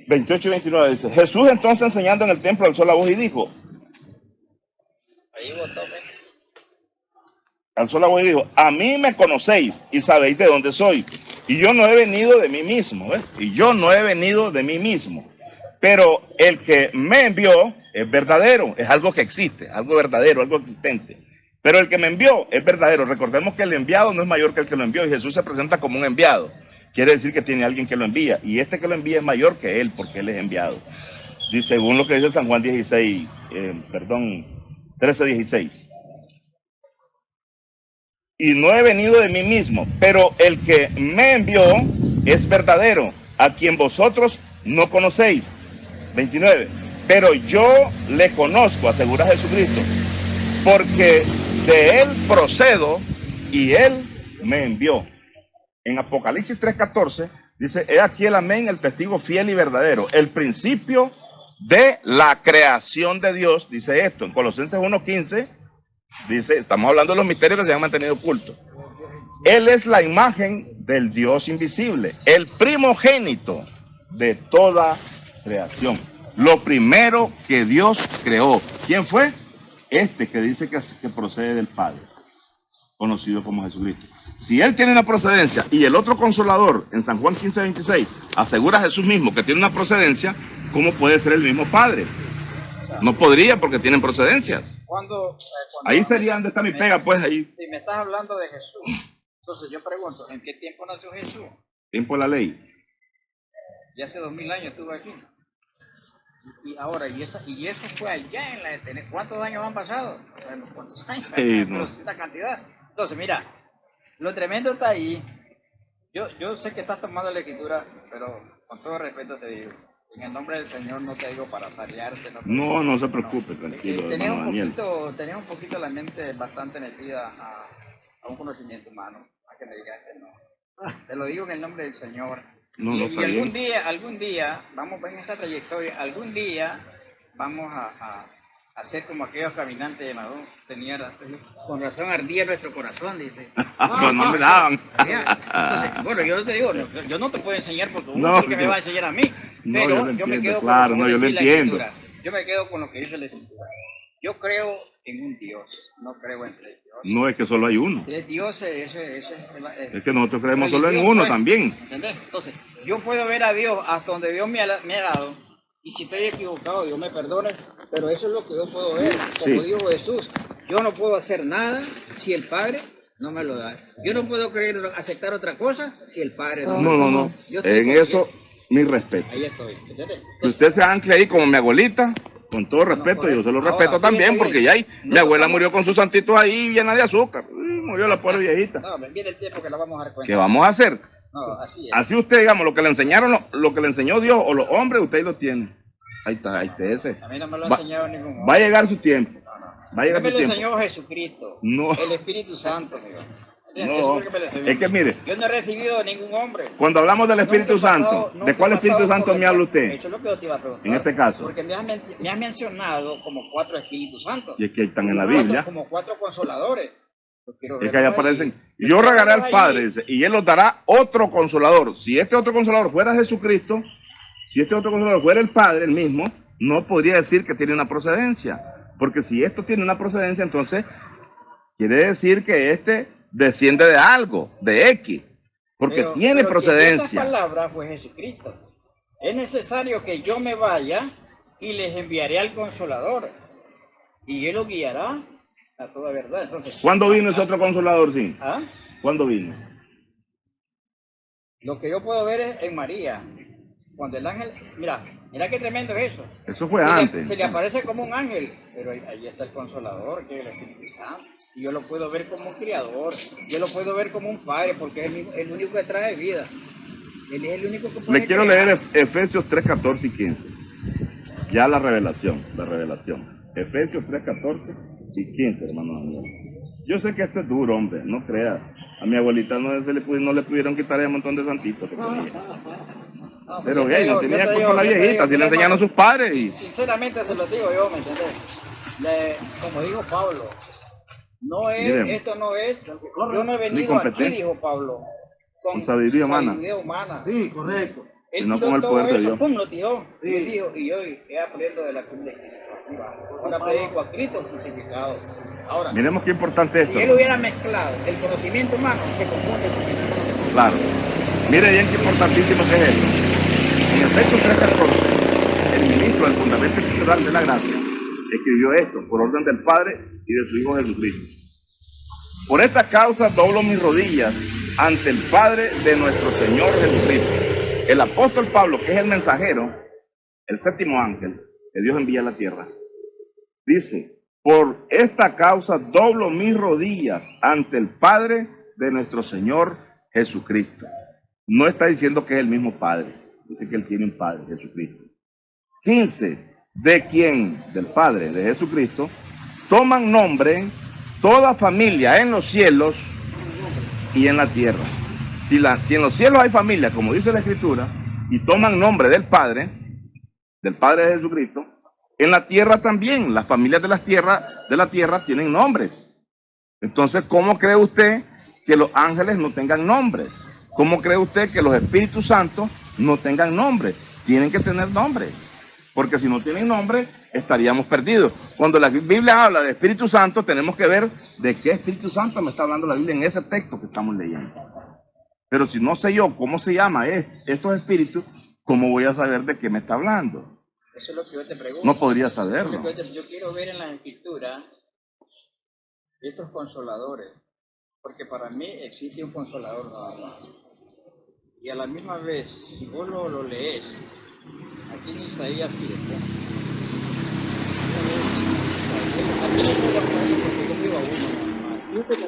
28 y 29 dice: Jesús entonces, enseñando en el templo, alzó la voz y dijo. Ahí votó, Alzó la voz y dijo: a mí me conocéis y sabéis de dónde soy. Y yo no he venido de mí mismo, ¿ves? Y yo no he venido de mí mismo. Pero el que me envió es verdadero, es algo que existe, algo verdadero, algo existente. Pero el que me envió es verdadero. Recordemos que el enviado no es mayor que el que lo envió, y Jesús se presenta como un enviado. Quiere decir que tiene alguien que lo envía, y este que lo envía es mayor que él, porque él es enviado. Y según lo que dice San Juan 13:16. Y no he venido de mí mismo, pero el que me envió es verdadero, a quien vosotros no conocéis. 29. Pero yo le conozco, asegura Jesucristo, porque de él procedo y él me envió. En Apocalipsis 3:14 dice: he aquí el amén, el testigo fiel y verdadero, el principio de la creación de Dios, dice esto. En Colosenses 1:15 dice, estamos hablando de los misterios que se han mantenido ocultos. Él es la imagen del Dios invisible, el primogénito de toda creación. Lo primero que Dios creó. ¿Quién fue? Este que dice que procede del Padre, conocido como Jesucristo. Si él tiene una procedencia y el otro consolador en San Juan 15:26 asegura a Jesús mismo que tiene una procedencia, ¿cómo puede ser el mismo Padre? No podría, porque tienen procedencias. Cuando Ahí sería donde está mi pega, pues ahí. Si me estás hablando de Jesús, entonces yo pregunto, ¿en qué tiempo nació Jesús? Tiempo de la ley. Ya hace 2000 años estuve aquí. Y ahora, y eso fue allá en la eternidad. ¿Cuántos años han pasado? Bueno, ¿cuántos años? Pero esta cantidad. Entonces, mira, lo tremendo está ahí. Yo sé que estás tomando la escritura, pero con todo respeto te digo, en el nombre del Señor no te digo para sarearte. No se preocupe, tranquilo, tenía hermano un poquito la mente bastante metida a un conocimiento humano, a que me digas que no. Te lo digo en el nombre del Señor. Y algún día, vamos en esta trayectoria, algún día vamos a hacer como aquellos caminantes de Madón. Con razón ardía nuestro corazón, dice. Pues no me daban. Entonces, bueno, yo te digo, yo no te puedo enseñar porque uno es el que me va a enseñar a mí, pero yo me quedo con lo que dice la Escritura. Yo me quedo con lo que dice la Escritura. Yo creo en un Dios, no creo en tres dioses. No, es que solo hay uno. Tres dioses, es que nosotros creemos solo en uno, pues, también. ¿Entendés? Entonces, yo puedo ver a Dios hasta donde Dios me ha dado, y si estoy equivocado, Dios me perdone, pero eso es lo que yo puedo ver. Como dijo Jesús, yo no puedo hacer nada si el Padre no me lo da. Yo no puedo aceptar otra cosa si el Padre no me lo da. No. En eso, mi respeto. Ahí estoy. ¿Entendés? Que usted se ancle ahí como mi abuelita. Con todo respeto, yo se lo respeto también, porque ya mi abuela murió con sus santitos ahí llena de azúcar. Murió la pobre viejita. No, viene el tiempo que la vamos a dar cuenta. ¿Qué vamos a hacer? No, así es. Así usted, digamos, lo que le enseñaron, lo que le enseñó Dios o los hombres, usted lo tiene. Ahí está ese. A mí no me lo ha enseñado ningún hombre. Va a llegar su tiempo. Va a llegar su tiempo. Me lo enseñó Jesucristo. No. El Espíritu Santo, amigo. No, es que mire, yo no he recibido de ningún hombre. Cuando hablamos del Espíritu Santo, ¿de cuál Espíritu Santo me habla usted? Eso es lo que yo te iba a preguntar. En este caso. Porque me has mencionado como 4 Espíritus Santos. Y es que están en la Biblia. Como 4 consoladores. Es que ahí aparecen. Yo rogaré al Padre, dice, y Él os dará otro consolador. Si este otro consolador fuera Jesucristo, si este otro consolador fuera el Padre, el mismo, no podría decir que tiene una procedencia. Porque si esto tiene una procedencia, entonces quiere decir que este desciende de algo, de X, porque tiene procedencia. Esa palabra fue Jesucristo. Es necesario que yo me vaya y les enviaré al Consolador, y Él los guiará a toda verdad. Entonces, ¿Cuándo vino ese otro consolador, sí? ¿ah? ¿Cuándo vino? Lo que yo puedo ver es en María. Cuando el ángel, mira qué tremendo es eso. Eso fue antes. Se le aparece como un ángel, pero ahí está el Consolador, que es el Espíritu Santo. Y yo lo puedo ver como un criador, yo lo puedo ver como un padre, porque es el único que trae vida. Él es el único que puede Le quiero crear. leer Efesios 3, 14 y 15. Ya la revelación. Efesios 3, 14 y 15, hermanos amigos. Yo sé que esto es duro, hombre, no crea. A mi abuelita no le pudieron quitar ese montón de santitos que tenía. No, Pero yo gay, te no digo, tenía yo te culpa digo, la yo te viejita, digo, si le mira, enseñaron a sus padres. Y... Sinceramente se lo digo yo, ¿me entiendes? Como dijo Pablo, Miren, esto no es, yo no he ni venido aquí, competencia. dijo Pablo, Con sabiduría humana. humana. Sí, correcto. Él Sino tiró con el todo poder de eso, Dios. pum, lo tiró. Sí. Y él dijo, y yo he aprendido de la cruz de Cristo. Ahora predico a Cristo crucificado. Ahora, Miremos qué importante es si esto. él hubiera mezclado el conocimiento humano, se confunde con el conocimiento. Claro. Mire bien qué importantísimo que es esto. En Efesios 3:14, el ministro del fundamento escritural de la gracia escribió esto por orden del Padre y de su Hijo Jesucristo. Por esta causa doblo mis rodillas ante el Padre de nuestro Señor Jesucristo. El apóstol Pablo, que es el mensajero, el séptimo ángel que Dios envía a la tierra, dice: por esta causa doblo mis rodillas ante el Padre de nuestro Señor Jesucristo. No está diciendo que es el mismo Padre, dice que él tiene un Padre, Jesucristo. 15. De quien, del Padre de Jesucristo, toman nombre toda familia en los cielos y en la tierra. Si en los cielos hay familia, como dice la Escritura, y toman nombre del Padre de Jesucristo, en la tierra también, las familias de la tierra tienen nombres. Entonces, ¿cómo cree usted que los ángeles no tengan nombres? ¿Cómo cree usted que los Espíritus Santos no tengan nombres? Tienen que tener nombres, porque si no tienen nombre, estaríamos perdidos. Cuando la Biblia habla de Espíritu Santo, tenemos que ver de qué Espíritu Santo me está hablando la Biblia en ese texto que estamos leyendo. Pero si no sé yo cómo se llama estos espíritus, ¿cómo voy a saber de qué me está hablando? Eso es lo que yo te pregunto. No podría saberlo. Yo quiero ver en la Escritura estos consoladores, porque para mí existe un consolador nada más. Y a la misma vez, si vos lo lees, aquí en Isaías 7,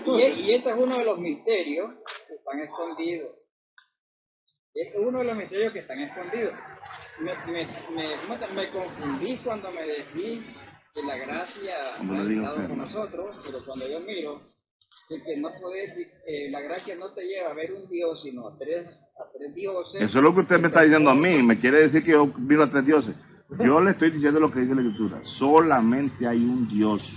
y este es uno de los misterios que están escondidos. Este es uno de los misterios que están escondidos. Me confundí cuando me decís que la gracia ha estado con nosotros, pero cuando yo miro que no podés, la gracia no te lleva a ver un Dios, sino a tres dioses. Eso es lo que usted me está diciendo a mí. Me quiere decir que yo miro a tres dioses. Yo le estoy diciendo lo que dice la Escritura. Solamente hay un Dios.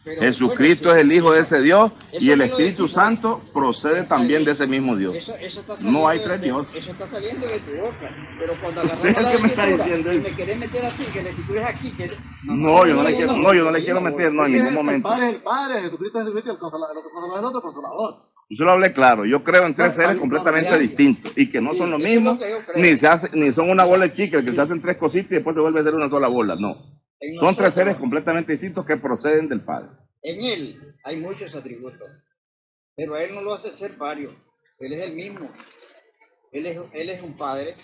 Pero, Jesucristo es el Hijo de ese Dios y el Espíritu Santo procede también de ese mismo Dios. Eso no hay tres dioses. Eso está saliendo de tu boca. Pero cuando agarramos ¿Usted la qué me está Escritura diciendo? y me querés meter así, que la Escritura es aquí. Que... No, yo no le quiero meter, no, en ningún momento. El Padre es el Padre, Jesucristo es Jesucristo, el Consolador es el otro Consolador. Yo lo hablé claro, yo creo en tres seres completamente distintos y que no son lo mismo, ni son una bola de chicle que se hacen tres cositas y después se vuelve a hacer una sola bola, no. Son tres seres completamente distintos que proceden del Padre. En Él hay muchos atributos, pero a Él no lo hace ser varios. Él es el mismo. Él es un padre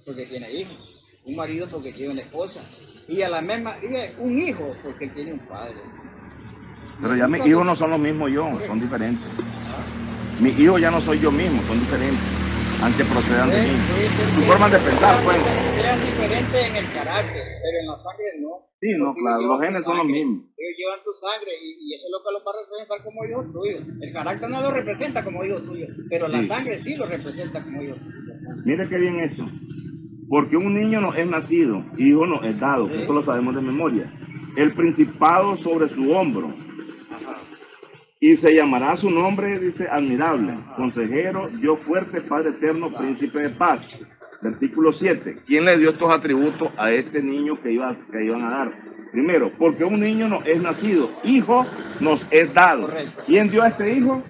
porque tiene hijos, un marido porque tiene una esposa, y a la misma, un hijo porque él tiene un padre. Pero ya mis hijos no son los mismos yo, son diferentes. Mis hijos ya no soy yo mismo, son diferentes, aunque procedan de mí. Su forma de pensar, pues. Sean diferentes en el carácter, pero en la sangre no. Sí, no, claro, los genes son los mismos. Ellos llevan tu sangre y eso es lo que los va a representar como hijos tuyos. El carácter no lo representa como hijos tuyos, pero la sangre sí lo representa como hijos tuyos. Mire qué bien esto. Porque un niño no es nacido, hijo no es dado, que esto lo sabemos de memoria. El principado sobre su hombro. Y se llamará su nombre, dice, admirable, consejero, Dios fuerte, Padre eterno, príncipe de paz. Versículo 7. ¿Quién le dio estos atributos a este niño que iban a dar? Primero, porque un niño no es nacido, hijo nos es dado. Correcto. ¿Quién dio a este hijo?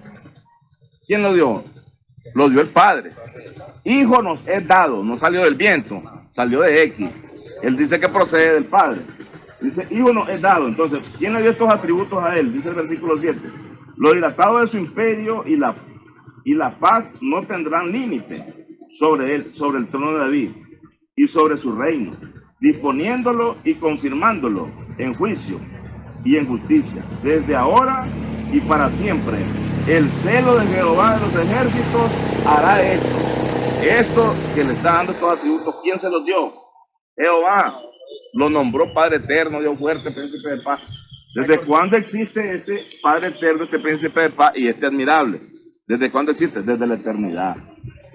¿Quién lo dio? Lo dio el Padre. Hijo nos es dado, no salió del viento, salió de X. Él dice que procede del Padre. Dice, hijo nos es dado. Entonces, ¿quién le dio estos atributos a él? Dice el versículo 7. Lo dilatado de su imperio y la paz no tendrán límite sobre él, sobre el trono de David y sobre su reino, disponiéndolo y confirmándolo en juicio y en justicia, desde ahora y para siempre. El celo de Jehová de los ejércitos hará esto. Esto que le está dando estos atributos, ¿quién se los dio? Jehová. Lo nombró Padre Eterno, Dios fuerte, Príncipe de Paz. ¿Desde cuándo existe este Padre Eterno, este Príncipe de Paz y este admirable? ¿Desde cuándo existe? Desde la eternidad.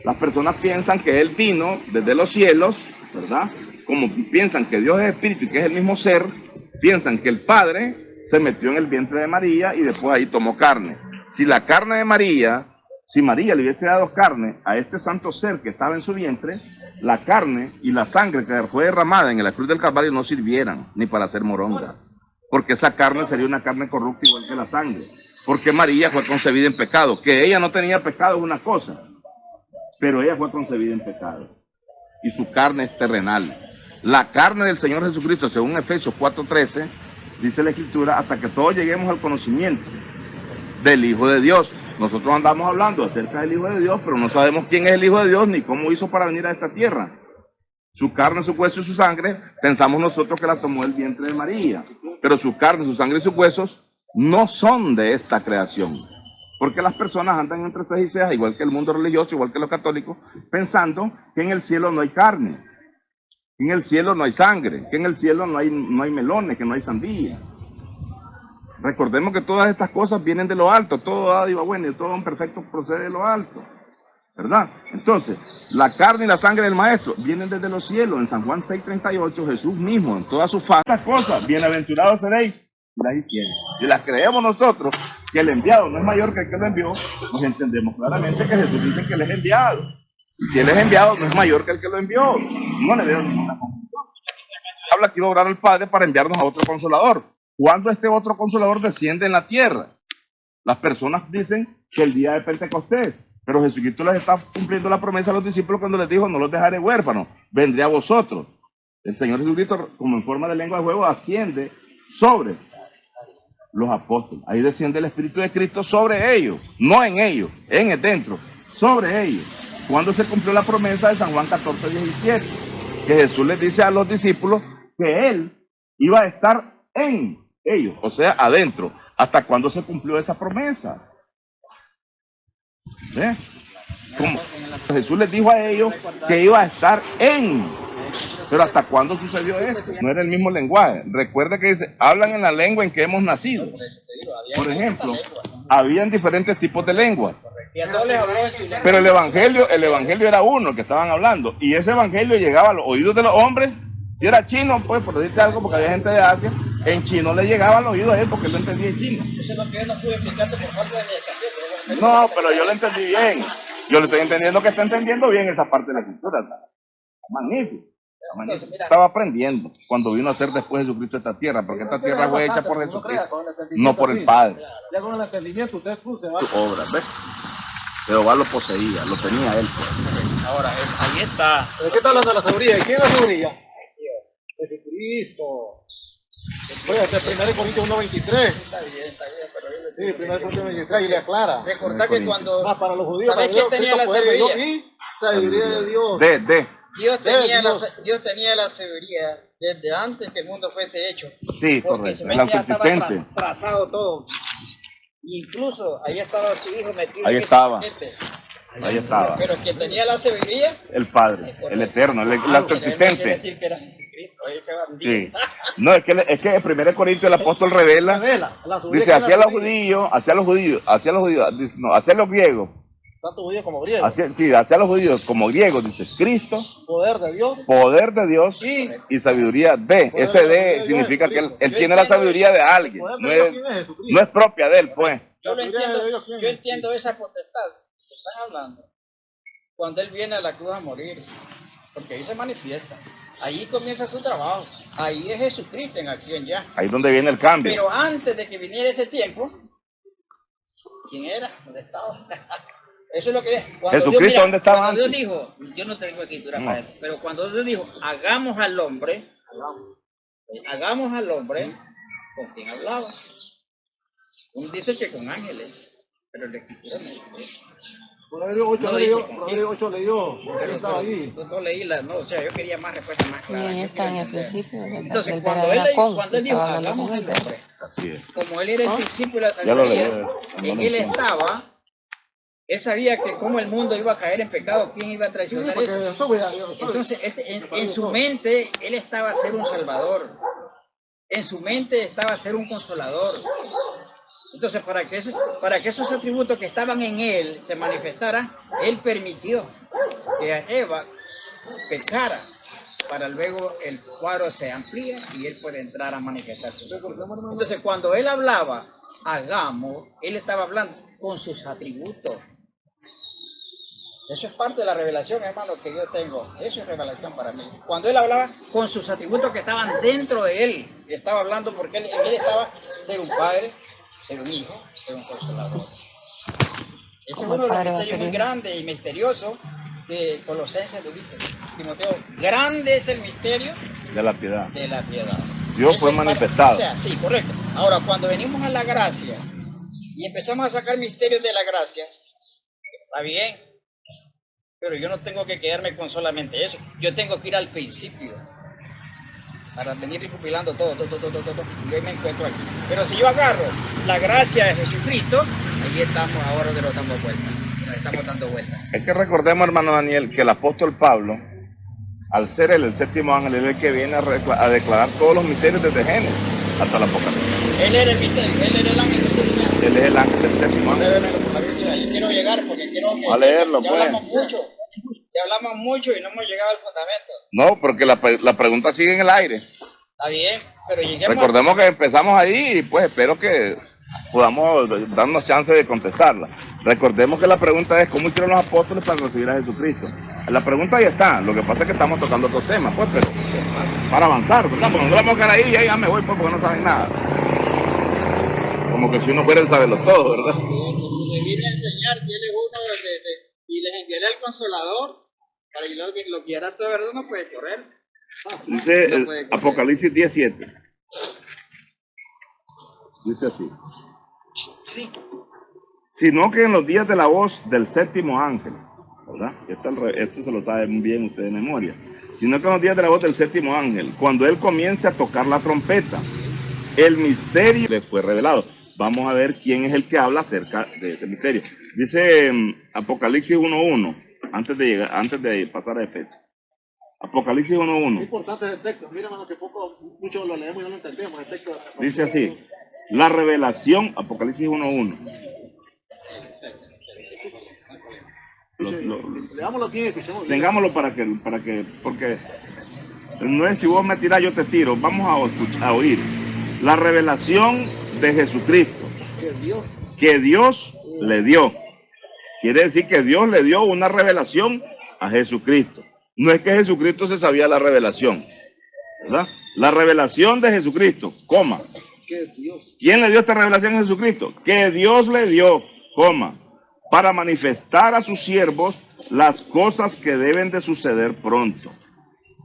Las personas piensan que Él vino desde los cielos, ¿verdad? Como piensan que Dios es espíritu y que es el mismo ser, piensan que el Padre se metió en el vientre de María y después ahí tomó carne. Si la carne de María, si María le hubiese dado carne a este santo ser que estaba en su vientre, la carne y la sangre que fue derramada en la cruz del Calvario no sirvieran ni para hacer moronga, porque esa carne sería una carne corrupta igual que la sangre, porque María fue concebida en pecado. Que ella no tenía pecado es una cosa, pero ella fue concebida en pecado y su carne es terrenal. La carne del Señor Jesucristo, según Efesios 4:13, dice la Escritura, hasta que todos lleguemos al conocimiento del Hijo de Dios. Nosotros andamos hablando acerca del Hijo de Dios, pero no sabemos quién es el Hijo de Dios ni cómo hizo para venir a esta tierra. Su carne, su hueso y su sangre, pensamos nosotros que la tomó del vientre de María, pero su carne, su sangre y sus huesos no son de esta creación. Porque las personas andan entre cejas y cejas, igual que el mundo religioso, igual que los católicos, pensando que en el cielo no hay carne, que en el cielo no hay sangre, que en el cielo no hay melones, que no hay sandía. Recordemos que todas estas cosas vienen de lo alto, todo dádiva buena y todo un perfecto procede de lo alto, ¿verdad? Entonces, la carne y la sangre del Maestro vienen desde los cielos. En San Juan 6:38, Jesús mismo, en toda su faz, estas cosas, bienaventurados seréis, las hicieron. Si las creemos nosotros, que el enviado no es mayor que el que lo envió, nos entendemos claramente que Jesús dice que él es enviado. Y si él es enviado, no es mayor que el que lo envió. No le veo ninguna confusión. Habla que iba a orar al Padre para enviarnos a otro consolador. ¿Cuándo este otro consolador desciende en la tierra? Las personas dicen que el día de Pentecostés, pero Jesucristo les está cumpliendo la promesa a los discípulos cuando les dijo, no los dejaré huérfanos, vendré a vosotros. El Señor Jesucristo, como en forma de lengua de fuego, asciende sobre los apóstoles. Ahí desciende el Espíritu de Cristo sobre ellos, no en ellos, en el dentro, sobre ellos. ¿Cuándo se cumplió la promesa de San Juan 14:17? Que Jesús les dice a los discípulos que Él iba a estar en ellos, o sea, adentro. ¿Hasta cuándo se cumplió esa promesa? ¿Ve? ¿Cómo? Jesús les dijo a ellos que iba a estar en. Pero ¿hasta cuándo sucedió esto? No era el mismo lenguaje. Recuerda que dice, hablan en la lengua en que hemos nacido. Por ejemplo, habían diferentes tipos de lengua. Pero el evangelio era uno que estaban hablando. Y ese evangelio llegaba a los oídos de los hombres. Si era chino, pues, por decirte algo, porque había gente de Asia, en chino le llegaba al oído a él porque él lo entendía en chino. Eso es lo que yo no pude explicarte por parte de mi escasez. No, pero yo lo entendí bien. Yo le estoy entendiendo que está entendiendo bien esa parte de la cultura. Magnífico. Magnífico. Estaba aprendiendo cuando vino a ser después Jesucristo esta tierra, porque esta tierra fue hecha por Jesucristo, no por el Padre. Ya con el entendimiento usted se va. Su obra, ¿ves? Jehová lo poseía, lo tenía él. Ahora, ahí está. ¿De qué está hablando de la sabiduría? ¿Y quién es la sabiduría? Jesucristo. Oye, este es 1 Corintios 1:23. Está bien, pero Sí, 1 Corintios 1:23 y le aclara. recordá que cuando... Más para los judíos, ¿Sabes quién tenía la sabiduría? Y sabiduría de Dios. Dios tenía la sabiduría desde antes que el mundo fuese hecho. Sí, Porque correcto. su El mente ya estaba autoexistente. trazado todo. Incluso ahí estaba su hijo metido. Ahí en estaba. ese mente. Ahí estaba. Pero quien tenía la sabiduría, El Padre, el eterno, el pero él no quiere autoexistente. decir que era Jesucristo. Oye, qué bandido. Sí. No, es que en 1 Corintios el apóstol revela, Revela. La sabiduría dice, que es hacia la los judíos, hacia los griegos, tanto judío como griego. hacia los judíos como griegos, dice Cristo, Poder de Dios. poder de Dios Y y sabiduría de. Poder Ese de de Dios, significa que él Yo tiene la entiendo sabiduría de alguien, poder no de Dios, es, ¿quién es Jesucristo? no es propia de él, pues. Yo lo La sabiduría entiendo, de Dios, ¿quién yo es? entiendo esa potestad que están hablando. Cuando Él viene a la cruz a morir, porque ahí se manifiesta. Ahí comienza su trabajo. Ahí es Jesucristo en acción ya. Ahí es donde viene el cambio. Pero antes de que viniera ese tiempo, ¿quién era? ¿Dónde estaba? Eso es lo que... Jesucristo, ¿dónde estaba cuando Dios antes? dijo, yo no tengo escritura No. para eso, pero cuando Dios dijo, hagamos al hombre, Hagamos al hombre con quien hablaba. Uno dice que con ángeles, pero la escritura no dice eso. Proverbio 8 No leyó, dice con Proverbio 8 leyó, porque Pero, estaba ahí. no leí no, o sea, yo quería más respuestas más Y claras. ahí yo está en quería el entender. principio de Entonces, del cuando verdadero Con, cuando él dijo, estaba hablando hagamos con al él. hombre, Así es. como él era el principio de la Ya lo sabiduría, leí. en él estaba, él sabía que como el mundo iba a caer en pecado, ¿quién iba a Sí, traicionar porque eso? yo soy. Entonces, en su mente, él estaba a ser un salvador. En su mente estaba a ser un consolador. Entonces, para que esos atributos que estaban en él se manifestaran, él permitió que Eva pecara, para luego el cuadro se amplía y él puede entrar a manifestarse. Entonces, cuando él hablaba, hagamos, él estaba hablando con sus atributos. Eso es parte de la revelación, hermano, que yo tengo. Eso es revelación para mí. Cuando él hablaba con sus atributos que estaban dentro de él, estaba hablando porque en él estaba ser un padre, ser un hijo, ser un consolador. Ese es uno de los misterios muy grandes y misteriosos que Colosenses lo dice. Timoteo, grande es el misterio De la piedad. de la piedad. Dios Ese fue es manifestado. O sea, sí, correcto. Ahora, cuando venimos a la gracia y empezamos a sacar misterios de la gracia, está bien, pero yo no tengo que quedarme con solamente eso. Yo tengo que ir al principio para venir recopilando todo. Y hoy me encuentro aquí. Pero si yo agarro la gracia de Jesucristo, ahí estamos ahora que lo damos vuelta. Nos estamos dando vuelta. Es que recordemos, hermano Daniel, que el apóstol Pablo, al ser él el séptimo ángel, él es el que viene a declarar todos los misterios desde Génesis hasta el Apocalipsis. Él era el misterio, él era el ángel del séptimo ángel. Él es el ángel del séptimo ángel. Léemelo por la Biblia. Yo quiero llegar porque quiero que... A leerlo, ya pues. hablamos mucho. Ya hablamos mucho y no hemos llegado al fundamento. No, porque la pregunta sigue en el aire. Está bien, pero lleguemos... Recordemos que empezamos ahí y pues espero que podamos darnos chance de contestarla. Recordemos que la pregunta es ¿cómo hicieron los apóstoles para recibir a Jesucristo? La pregunta ahí está, lo que pasa es que estamos tocando otros temas, pues, pero para avanzar, ¿verdad? Porque no vamos a quedar ahí y ya me voy pues porque no saben nada. Como que si uno fuera el saberlo todo, ¿verdad? Me vine a enseñar si él es uno y les enviaré al Consolador para que lo quiera todo, ¿verdad? No puede correr. Dice No puede correr. Apocalipsis 17. Dice así. Sí. Sino que en los días de la voz del séptimo ángel, ¿verdad? Esto se lo saben bien ustedes de memoria. Sino que en los días de la voz del séptimo ángel, cuando él comience a tocar la trompeta, el misterio le fue revelado. Vamos a ver quién es el que habla acerca de ese misterio. Dice Apocalipsis 1.1, antes de pasar a Efesios. Apocalipsis Es 1.1. importante el texto. Mira, hermano, que mucho lo leemos y no lo entendemos. El texto, Dice así, la revelación, Apocalipsis 1.1. Leámoslo bien, escuchemos bien. Tengámoslo porque no es si vos me tirás, yo te tiro. Vamos a oír la revelación de Jesucristo que Dios le dio. Quiere decir que Dios le dio una revelación a Jesucristo. No es que Jesucristo se sabía la revelación, ¿verdad? La revelación de Jesucristo, coma. ¿Quién le dio esta revelación a Jesucristo? Que Dios le dio, coma, para manifestar a sus siervos las cosas que deben de suceder pronto.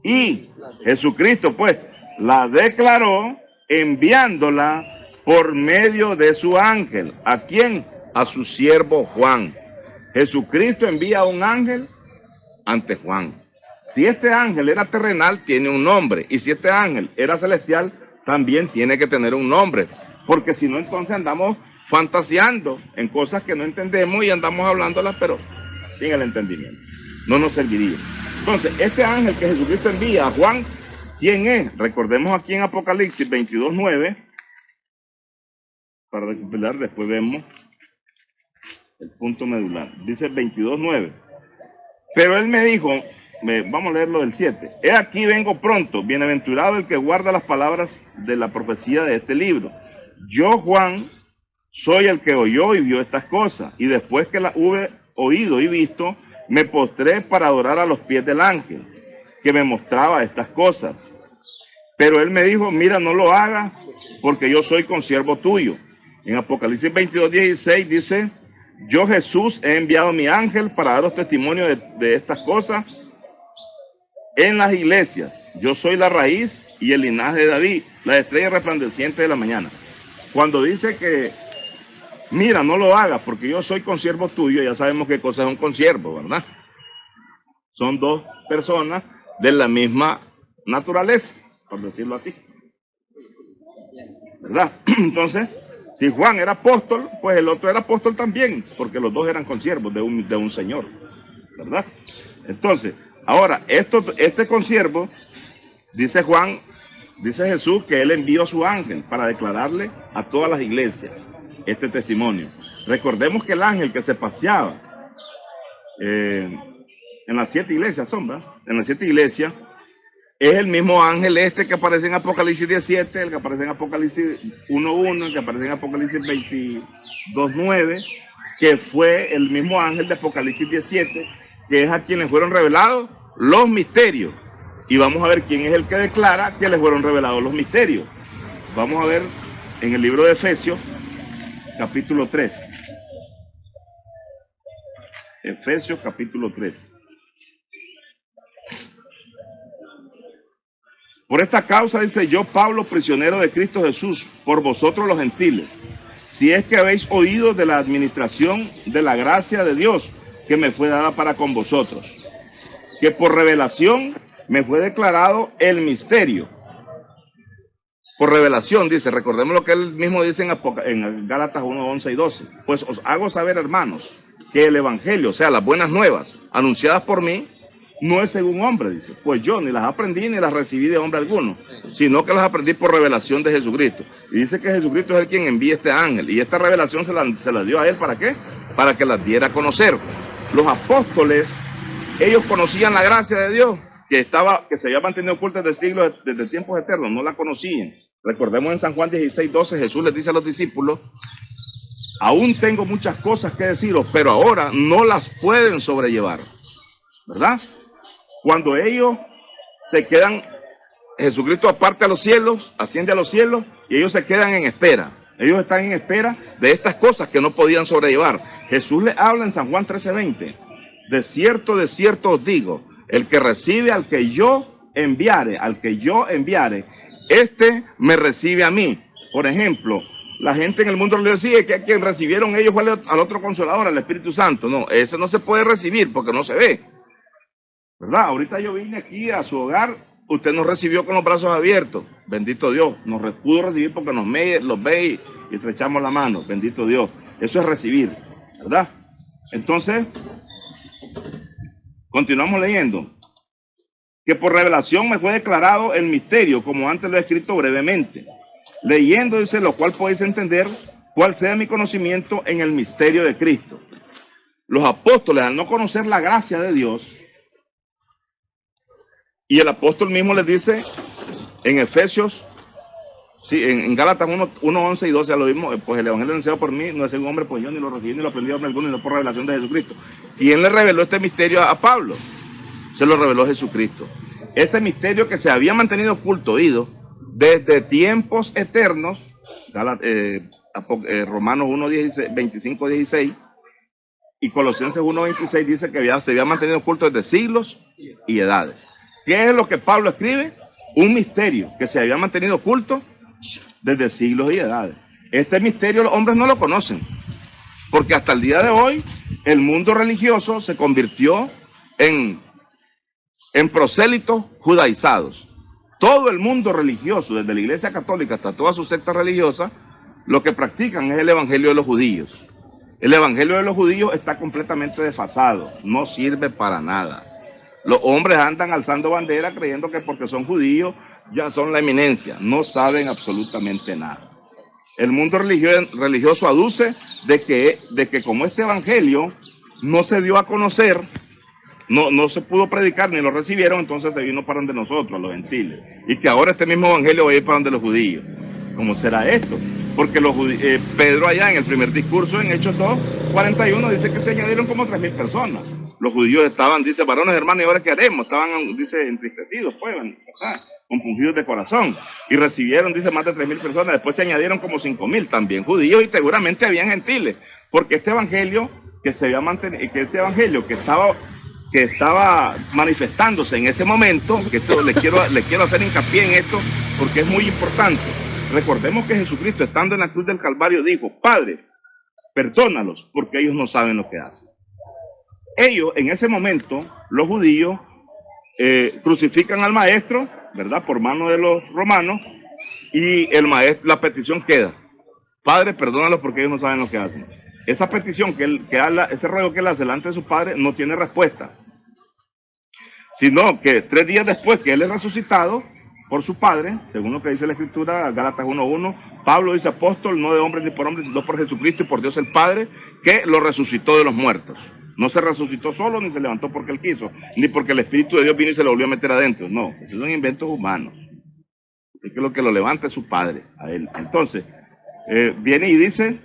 Y Jesucristo, pues, la declaró enviándola por medio de su ángel. ¿A quién? A su siervo Juan. Jesucristo envía a un ángel ante Juan. Si este ángel era terrenal, tiene un nombre. Y si este ángel era celestial, también tiene que tener un nombre. Porque si no, entonces andamos fantaseando en cosas que no entendemos y andamos hablándolas, pero sin el entendimiento. No nos serviría. Entonces, este ángel que Jesucristo envía a Juan, ¿quién es? Recordemos aquí en Apocalipsis 22.9, para recuperar, después vemos el punto medular. Dice 22.9. Pero él me dijo, vamos a leerlo del 7. He aquí vengo pronto, bienaventurado el que guarda las palabras de la profecía de este libro. Yo, Juan, soy el que oyó y vio estas cosas, y después que las hube oído y visto, me postré para adorar a los pies del ángel, que me mostraba estas cosas. Pero él me dijo, mira, no lo hagas, porque yo soy consiervo tuyo. En Apocalipsis 22:16 dice, yo Jesús he enviado mi ángel para daros testimonio de estas cosas en las iglesias. yo soy la raíz y el linaje de David, la estrella resplandeciente de la mañana. Cuando dice que, mira, no lo hagas porque yo soy consiervo tuyo, ya sabemos qué cosa es un consiervo, ¿verdad? Son dos personas de la misma naturaleza, por decirlo así. ¿Verdad? Entonces, si Juan era apóstol, pues el otro era apóstol también, porque los dos eran consiervos de un señor, ¿verdad? Entonces, ahora, este consiervo, dice Juan, dice Jesús que él envió a su ángel para declararle a todas las iglesias este testimonio. Recordemos que el ángel que se paseaba en las 7 iglesias, ¿verdad? En las 7 iglesias, es el mismo ángel que aparece en Apocalipsis 17, el que aparece en Apocalipsis 1.1, el que aparece en Apocalipsis 22.9, que fue el mismo ángel de Apocalipsis 17, que es a quienes fueron revelados los misterios. Y vamos a ver quién es el que declara que les fueron revelados los misterios. Vamos a ver en el libro de Efesios, capítulo 3. Efesios, capítulo 3. Por esta causa, dice yo, Pablo, prisionero de Cristo Jesús, por vosotros los gentiles, si es que habéis oído de la administración de la gracia de Dios que me fue dada para con vosotros, que por revelación me fue declarado el misterio. Por revelación, dice, recordemos lo que él mismo dice en Gálatas 1, 11 y 12. Pues os hago saber, hermanos, que el evangelio, o sea, las buenas nuevas, anunciadas por mí, no es según hombre, dice, pues yo ni las aprendí ni las recibí de hombre alguno, sino que las aprendí por revelación de Jesucristo. Y dice que Jesucristo es el quien envía este ángel, y esta revelación se la dio a él, ¿para qué? Para que las diera a conocer. Los apóstoles, ellos conocían la gracia de Dios, que se había mantenido oculta desde siglos, desde tiempos eternos, no la conocían. Recordemos en San Juan 16, 12, Jesús les dice a los discípulos, aún tengo muchas cosas que deciros, pero ahora no las pueden sobrellevar, ¿verdad? Cuando ellos se quedan, Jesucristo aparte a los cielos, asciende a los cielos, y ellos se quedan en espera. Ellos están en espera de estas cosas que no podían sobrellevar. Jesús les habla en San Juan 13:20. De cierto os digo, el que recibe al que yo enviare, este me recibe a mí. Por ejemplo, la gente en el mundo religioso dice que a quien recibieron ellos fue al otro Consolador, al Espíritu Santo. No, ese no se puede recibir porque no se ve, ¿verdad? Ahorita yo vine aquí a su hogar, usted nos recibió con los brazos abiertos, bendito Dios, nos pudo recibir porque los ve y estrechamos la mano, bendito Dios. Eso es recibir, ¿verdad? Entonces, continuamos leyendo. Que por revelación me fue declarado el misterio, como antes lo he escrito brevemente. Leyendo, dice, lo cual podéis entender cuál sea mi conocimiento en el misterio de Cristo. Los apóstoles, al no conocer la gracia de Dios, y el apóstol mismo les dice en Efesios, sí, en Gálatas 1, 11 y 12, lo mismo, pues el evangelio anunciado por mí no es un hombre, pues yo ni lo recibí ni lo aprendí de hombre alguno, sino por revelación de Jesucristo. ¿Quién le reveló este misterio a Pablo? Se lo reveló Jesucristo. Este misterio que se había mantenido oculto, oído, desde tiempos eternos, Romanos 1, 25, 16, y Colosenses 1, 26 dice que se había mantenido oculto desde siglos y edades. ¿Qué es lo que Pablo escribe? Un misterio que se había mantenido oculto desde siglos y edades. Este misterio los hombres no lo conocen, porque hasta el día de hoy el mundo religioso se convirtió en prosélitos judaizados. Todo el mundo religioso, desde la Iglesia Católica hasta todas sus sectas religiosas, lo que practican es el evangelio de los judíos. El evangelio de los judíos está completamente desfasado, no sirve para nada. Los hombres andan alzando bandera creyendo que porque son judíos ya son la eminencia, no saben absolutamente nada. El mundo religioso aduce de que como este evangelio no se dio a conocer, no se pudo predicar ni lo recibieron, entonces se vino para donde nosotros, los gentiles, y que ahora este mismo evangelio va a ir para donde los judíos. ¿Cómo será esto? Porque Pedro allá en el primer discurso en Hechos 2, 41 dice que se añadieron como 3.000 personas. Los judíos estaban, dice, varones hermanos, ¿y ahora qué haremos? Estaban, dice, entristecidos, pues, compungidos de corazón, y recibieron, dice, más de 3.000 personas. Después se añadieron como 5.000 también judíos, y seguramente habían gentiles, porque este evangelio que se había mantenido, que este evangelio que estaba que estaba manifestándose en ese momento, que esto les quiero hacer hincapié en esto porque es muy importante. Recordemos que Jesucristo, estando en la cruz del Calvario, dijo: Padre, perdónalos porque ellos no saben lo que hacen. Ellos, en ese momento, los judíos, crucifican al maestro, ¿verdad?, por mano de los romanos, y el maestro, la petición queda: Padre, perdónalos porque ellos no saben lo que hacen. Esa petición ese ruego que él hace delante de su padre no tiene respuesta, sino que 3 días después que él es resucitado por su padre, según lo que dice la Escritura, Gálatas 1:1, Pablo dice: apóstol, no de hombres ni por hombres, sino por Jesucristo y por Dios el Padre, que lo resucitó de los muertos. No se resucitó solo, ni se levantó porque él quiso, ni porque el Espíritu de Dios vino y se lo volvió a meter adentro. No, esos son inventos humanos. Es que lo que lo levanta es su padre, a él. Entonces, viene y dice: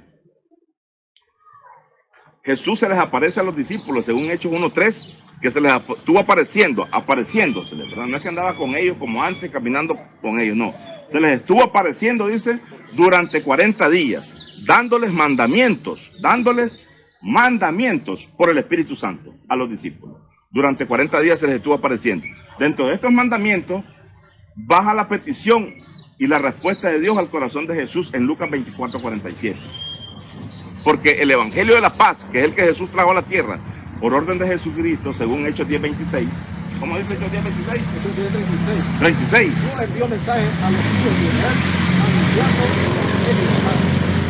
Jesús se les aparece a los discípulos, según Hechos 1:3, que se les estuvo apareciéndose, ¿verdad? No es que andaba con ellos como antes, caminando con ellos, no. Se les estuvo apareciendo, dice, durante 40 días, dándoles mandamientos por el Espíritu Santo a los discípulos. Durante 40 días se les estuvo apareciendo. Dentro de estos mandamientos, baja la petición y la respuesta de Dios al corazón de Jesús en Lucas 24:47. Porque el Evangelio de la Paz, que es el que Jesús trajo a la tierra, por orden de Jesucristo, según Hechos 10:26. ¿Cómo dice Hechos 10:26? Hechos 10:36. 36. Dios envió mensaje a los hijos de Israel,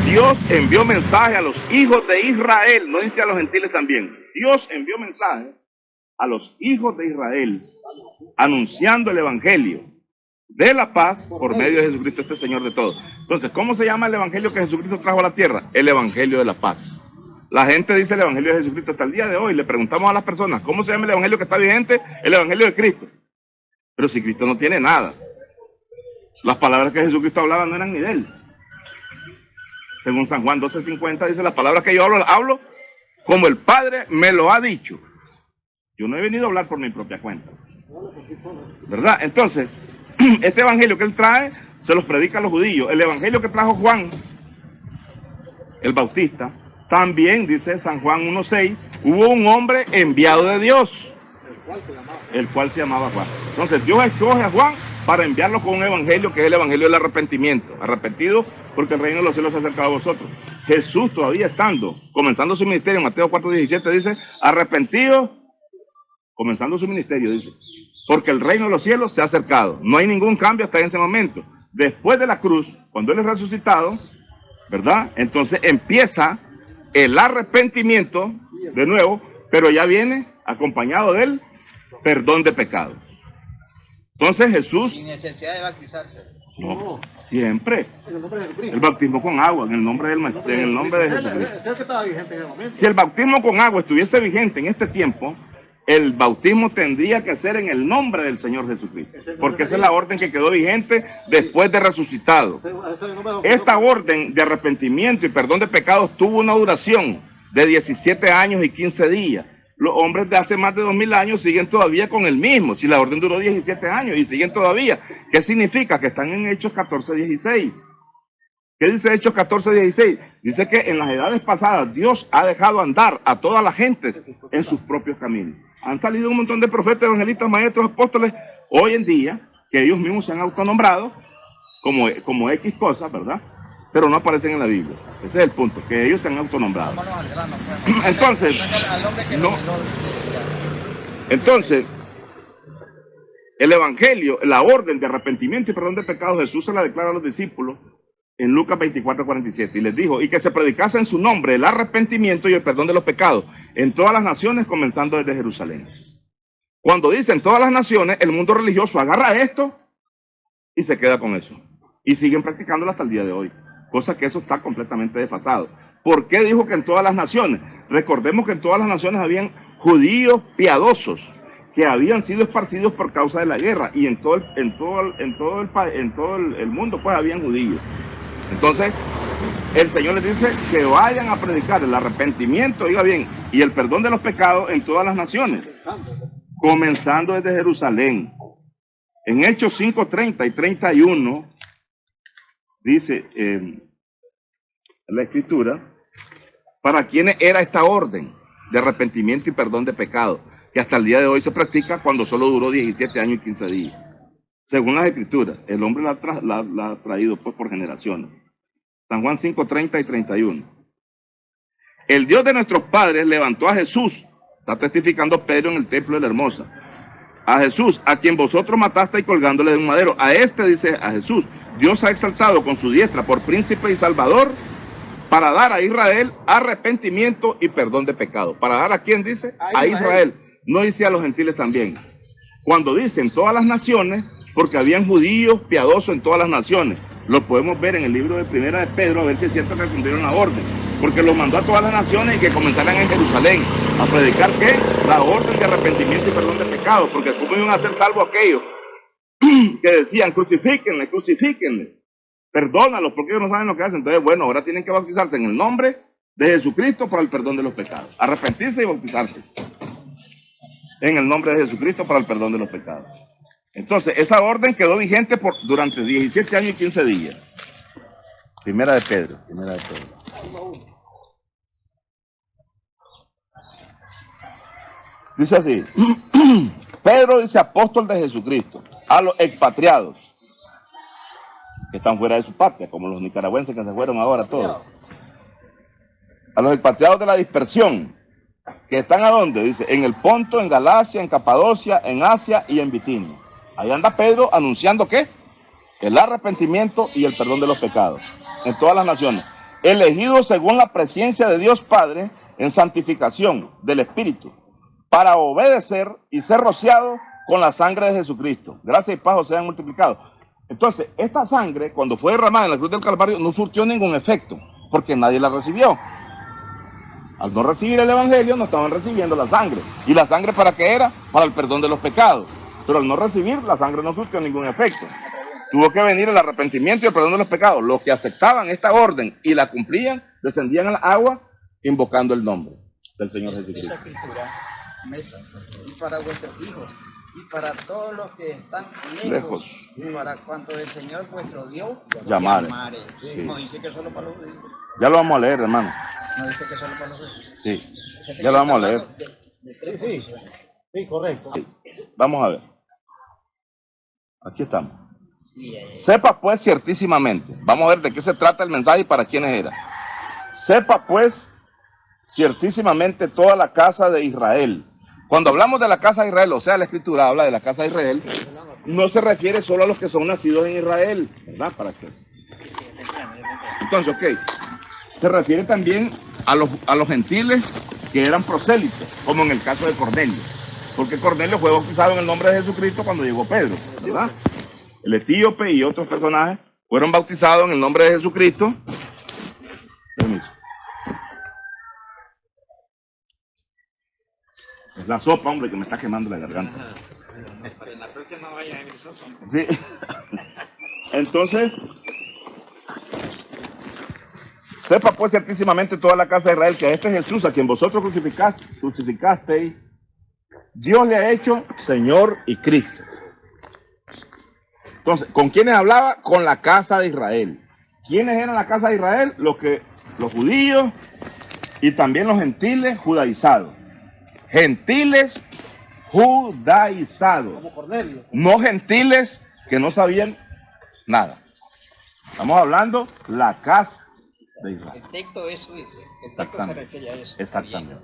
Dios envió mensaje a los hijos de Israel, no dice a los gentiles también. Dios envió mensaje a los hijos de Israel, anunciando el Evangelio de la paz por medio de Jesucristo, este Señor de todos. Entonces, ¿cómo se llama el Evangelio que Jesucristo trajo a la tierra? El Evangelio de la paz. La gente dice el Evangelio de Jesucristo hasta el día de hoy. Le preguntamos a las personas: ¿cómo se llama el Evangelio que está vigente? El Evangelio de Cristo. Pero si Cristo no tiene nada. Las palabras que Jesucristo hablaba no eran ni de él. Según San Juan 12:50 dice: las palabras que yo hablo como el Padre me lo ha dicho. Yo no he venido a hablar por mi propia cuenta, ¿verdad? Entonces, este evangelio que él trae se los predica a los judíos. El evangelio que trajo Juan el Bautista, también dice San Juan 1:6, hubo un hombre enviado de Dios, el cual se llamaba Juan. Entonces Dios escoge a Juan para enviarlo con un evangelio que es el evangelio del arrepentimiento. Arrepentido porque el reino de los cielos se ha acercado a vosotros. Jesús, todavía comenzando su ministerio, en Mateo 4:17 dice: arrepentidos, comenzando su ministerio, dice, porque el reino de los cielos se ha acercado. No hay ningún cambio hasta en ese momento. Después de la cruz, cuando él es resucitado, ¿verdad? Entonces empieza el arrepentimiento de nuevo, pero ya viene acompañado del perdón de pecados. Entonces Jesús... Sin necesidad de bautizarse. No, siempre. En el nombre de Jesucristo. El bautismo con agua, en el nombre del Maestro, en el nombre de Jesucristo. Es el que estaba vigente en el momento. Si el bautismo con agua estuviese vigente en este tiempo, el bautismo tendría que ser en el nombre del Señor Jesucristo, porque esa es la orden que quedó vigente después de resucitado. Esta orden de arrepentimiento y perdón de pecados tuvo una duración de 17 años y 15 días. Los hombres de hace más de 2000 años siguen todavía con el mismo. Si la orden duró 17 años y siguen todavía, ¿qué significa? Que están en Hechos 14:16. ¿Qué dice Hechos 14:16? Dice que en las edades pasadas Dios ha dejado andar a todas las gentes en sus propios caminos. Han salido un montón de profetas, evangelistas, maestros, apóstoles, hoy en día, que ellos mismos se han autonombrado como X cosas, ¿verdad? Pero no aparecen en la Biblia. Ese es el punto, que ellos se han autonombrado. Entonces, el evangelio, la orden de arrepentimiento y perdón de pecados, Jesús se la declara a los discípulos en Lucas 24:47, y les dijo: y que se predicase en su nombre el arrepentimiento y el perdón de los pecados en todas las naciones, comenzando desde Jerusalén. Cuando dicen todas las naciones, el mundo religioso agarra esto y se queda con eso, y siguen practicándolo hasta el día de hoy, cosa que eso está completamente desfasado. ¿Por qué dijo que en todas las naciones? Recordemos que en todas las naciones habían judíos piadosos que habían sido esparcidos por causa de la guerra, y en todo el mundo pues habían judíos. Entonces, el Señor les dice que vayan a predicar el arrepentimiento, oiga bien, y el perdón de los pecados en todas las naciones, comenzando desde Jerusalén. En Hechos 5:30 y 31, dice la Escritura, ¿para quiénes era esta orden de arrepentimiento y perdón de pecados? que hasta el día de hoy se practica cuando solo duró 17 años y 15 días. Según las escrituras, el hombre la ha traído pues por generaciones. San Juan 5, 30 y 31. El Dios de nuestros padres levantó a Jesús, está testificando Pedro en el templo de la Hermosa, a Jesús, a quien vosotros matasteis colgándole de un madero. A este, dice, a Jesús, Dios ha exaltado con su diestra por príncipe y salvador, para dar a Israel arrepentimiento y perdón de pecado. ¿Para dar a quién dice? A Israel. No dice a los gentiles también. Cuando dicen todas las naciones, porque habían judíos piadosos en todas las naciones. Lo podemos ver en el libro de Primera de Pedro, a ver si es cierto que cumplieron la orden. Porque los mandó a todas las naciones y que comenzaran en Jerusalén a predicar, ¿qué? La orden de arrepentimiento y perdón de pecado. Porque cómo iban a ser salvos aquellos que decían, crucifíquenle, crucifíquenle, perdónalos, porque ellos no saben lo que hacen. Entonces, bueno, ahora tienen que bautizarse en el nombre de Jesucristo para el perdón de los pecados. Arrepentirse y bautizarse en el nombre de Jesucristo para el perdón de los pecados. Entonces, esa orden quedó vigente durante 17 años y 15 días. Primera de Pedro. Dice así, Pedro dice apóstol de Jesucristo, a los expatriados, que están fuera de su patria, como los nicaragüenses que se fueron ahora todos. A los expatriados de la dispersión, que están ¿a dónde? Dice, en el Ponto, en Galacia, en Capadocia, en Asia y en Bitinia. Ahí anda Pedro anunciando ¿qué? El arrepentimiento y el perdón de los pecados en todas las naciones, elegidos según la presencia de Dios Padre en santificación del Espíritu, para obedecer y ser rociados con la sangre de Jesucristo. Gracias y paz sean multiplicados. Entonces, esta sangre, cuando fue derramada en la cruz del Calvario, no surtió ningún efecto, porque nadie la recibió. Al no recibir el Evangelio, no estaban recibiendo la sangre. ¿Y la sangre para qué era? Para el perdón de los pecados. Pero al no recibir, la sangre no surtió ningún efecto. Tuvo que venir el arrepentimiento y el perdón de los pecados. Los que aceptaban esta orden y la cumplían, descendían al agua invocando el nombre del Señor Jesucristo. Esa escritura, mesa, y para vuestros hijos, y para todos los que están lejos. Y para cuanto el Señor vuestro Dios llamare. Sí. No dice que solo para los judíos. Ya lo vamos a leer, hermano. No dice que solo para los judíos. Sí, ya lo vamos a leer. Sí, correcto. Sí. Vamos a ver. Aquí estamos. Sepa pues ciertísimamente, vamos a ver de qué se trata el mensaje y para quiénes era. Sepa pues ciertísimamente toda la casa de Israel. Cuando hablamos de la casa de Israel, o sea, la escritura habla de la casa de Israel, no se refiere solo a los que son nacidos en Israel, ¿verdad? ¿Para qué? Entonces, ok, se refiere también a los gentiles que eran prosélitos, como en el caso de Cornelio, porque Cornelio fue bautizado en el nombre de Jesucristo cuando llegó Pedro, ¿verdad? El etíope y otros personajes fueron bautizados en el nombre de Jesucristo. Permiso. Es la sopa, hombre, que me está quemando la garganta. Sí. Entonces, sepa pues ciertísimamente toda la casa de Israel que a este Jesús, a quien vosotros crucificasteis, Dios le ha hecho Señor y Cristo. Entonces, ¿con quiénes hablaba? Con la casa de Israel. ¿Quiénes eran la casa de Israel? Los judíos y también los gentiles judaizados. Gentiles judaizados. Como Cornelio. No gentiles que no sabían nada. Estamos hablando la casa de Israel. El texto eso dice. El texto se refiere a eso. Exactamente.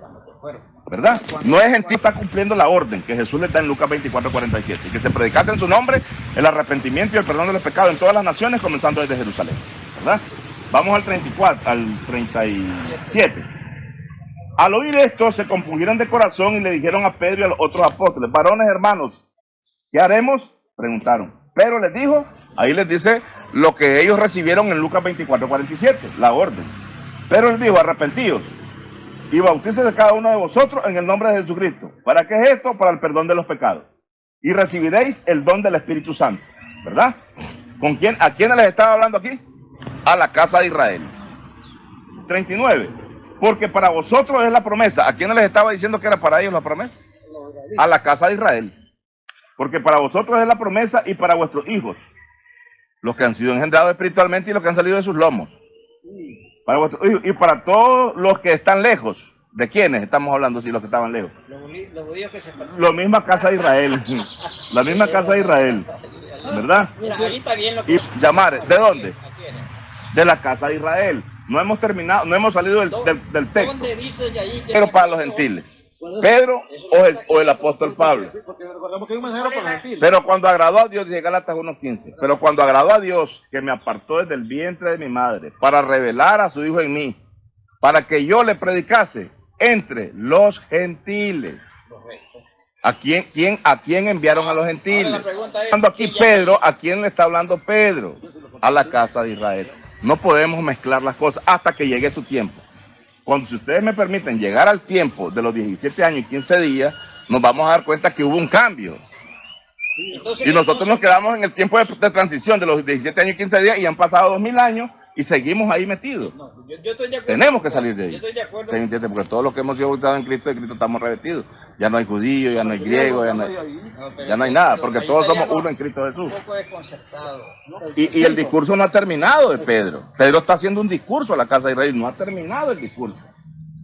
¿Verdad? No es gentil, está cumpliendo la orden que Jesús le da en Lucas 24:47. Y que se predicase en su nombre el arrepentimiento y el perdón de los pecados en todas las naciones, comenzando desde Jerusalén. ¿Verdad? Vamos al 37. Al oír esto, se compungieron de corazón y le dijeron a Pedro y a los otros apóstoles: varones hermanos, ¿qué haremos? Preguntaron. Pedro les dijo, ahí les dice lo que ellos recibieron en Lucas 24:47, la orden. Pedro les dijo: arrepentíos y bautícese cada uno de vosotros en el nombre de Jesucristo. ¿Para qué es esto? Para el perdón de los pecados. Y recibiréis el don del Espíritu Santo. ¿Verdad? ¿Con quién? ¿A quiénes les estaba hablando aquí? A la casa de Israel. 39. Porque para vosotros es la promesa. ¿A quiénes les estaba diciendo que era para ellos la promesa? A la casa de Israel. Porque para vosotros es la promesa y para vuestros hijos, los que han sido engendrados espiritualmente y los que han salido de sus lomos. Para vuestros hijos y para todos los que están lejos, ¿De quiénes estamos hablando si los que estaban lejos? Los judíos que se pasaron. La misma casa de Israel. La misma casa de Israel. ¿Verdad? Mira, ahí está bien lo que... Y llamar, ¿de dónde? ¿A quiénes? De la casa de Israel. No hemos terminado, no hemos salido del texto. ¿Dónde dice ahí que... Pero para los gentiles. Pedro o el apóstol Pablo. Porque recordemos que hay un mensajero para los gentiles. Pero cuando agradó a Dios, dice Gálatas 1:15, pero cuando agradó a Dios, que me apartó desde el vientre de mi madre, para revelar a su Hijo en mí, para que yo le predicase entre los gentiles. ¿A quién enviaron a los gentiles? Ahora la pregunta es, Hablando aquí ¿quién Pedro, ¿a quién le está hablando Pedro? A la casa de Israel. No podemos mezclar las cosas hasta que llegue su tiempo. Cuando, si ustedes me permiten llegar al tiempo de los 17 años y 15 días, nos vamos a dar cuenta que hubo un cambio. Entonces, Y nosotros nos quedamos en el tiempo de transición de los 17 años y 15 días y han pasado 2000 años y seguimos ahí metidos. No, yo estoy de acuerdo. Tenemos que salir de ahí. Yo estoy de acuerdo. ¿Se entiende? Porque todos los que hemos sido bautizados en Cristo estamos revestidos. Ya no hay judío, ya no hay griego, ya no hay nada, porque todos somos uno en Cristo Jesús. Un poco desconcertado. Y el discurso no ha terminado de Pedro. Pedro está haciendo un discurso a la casa de Israel, no ha terminado el discurso.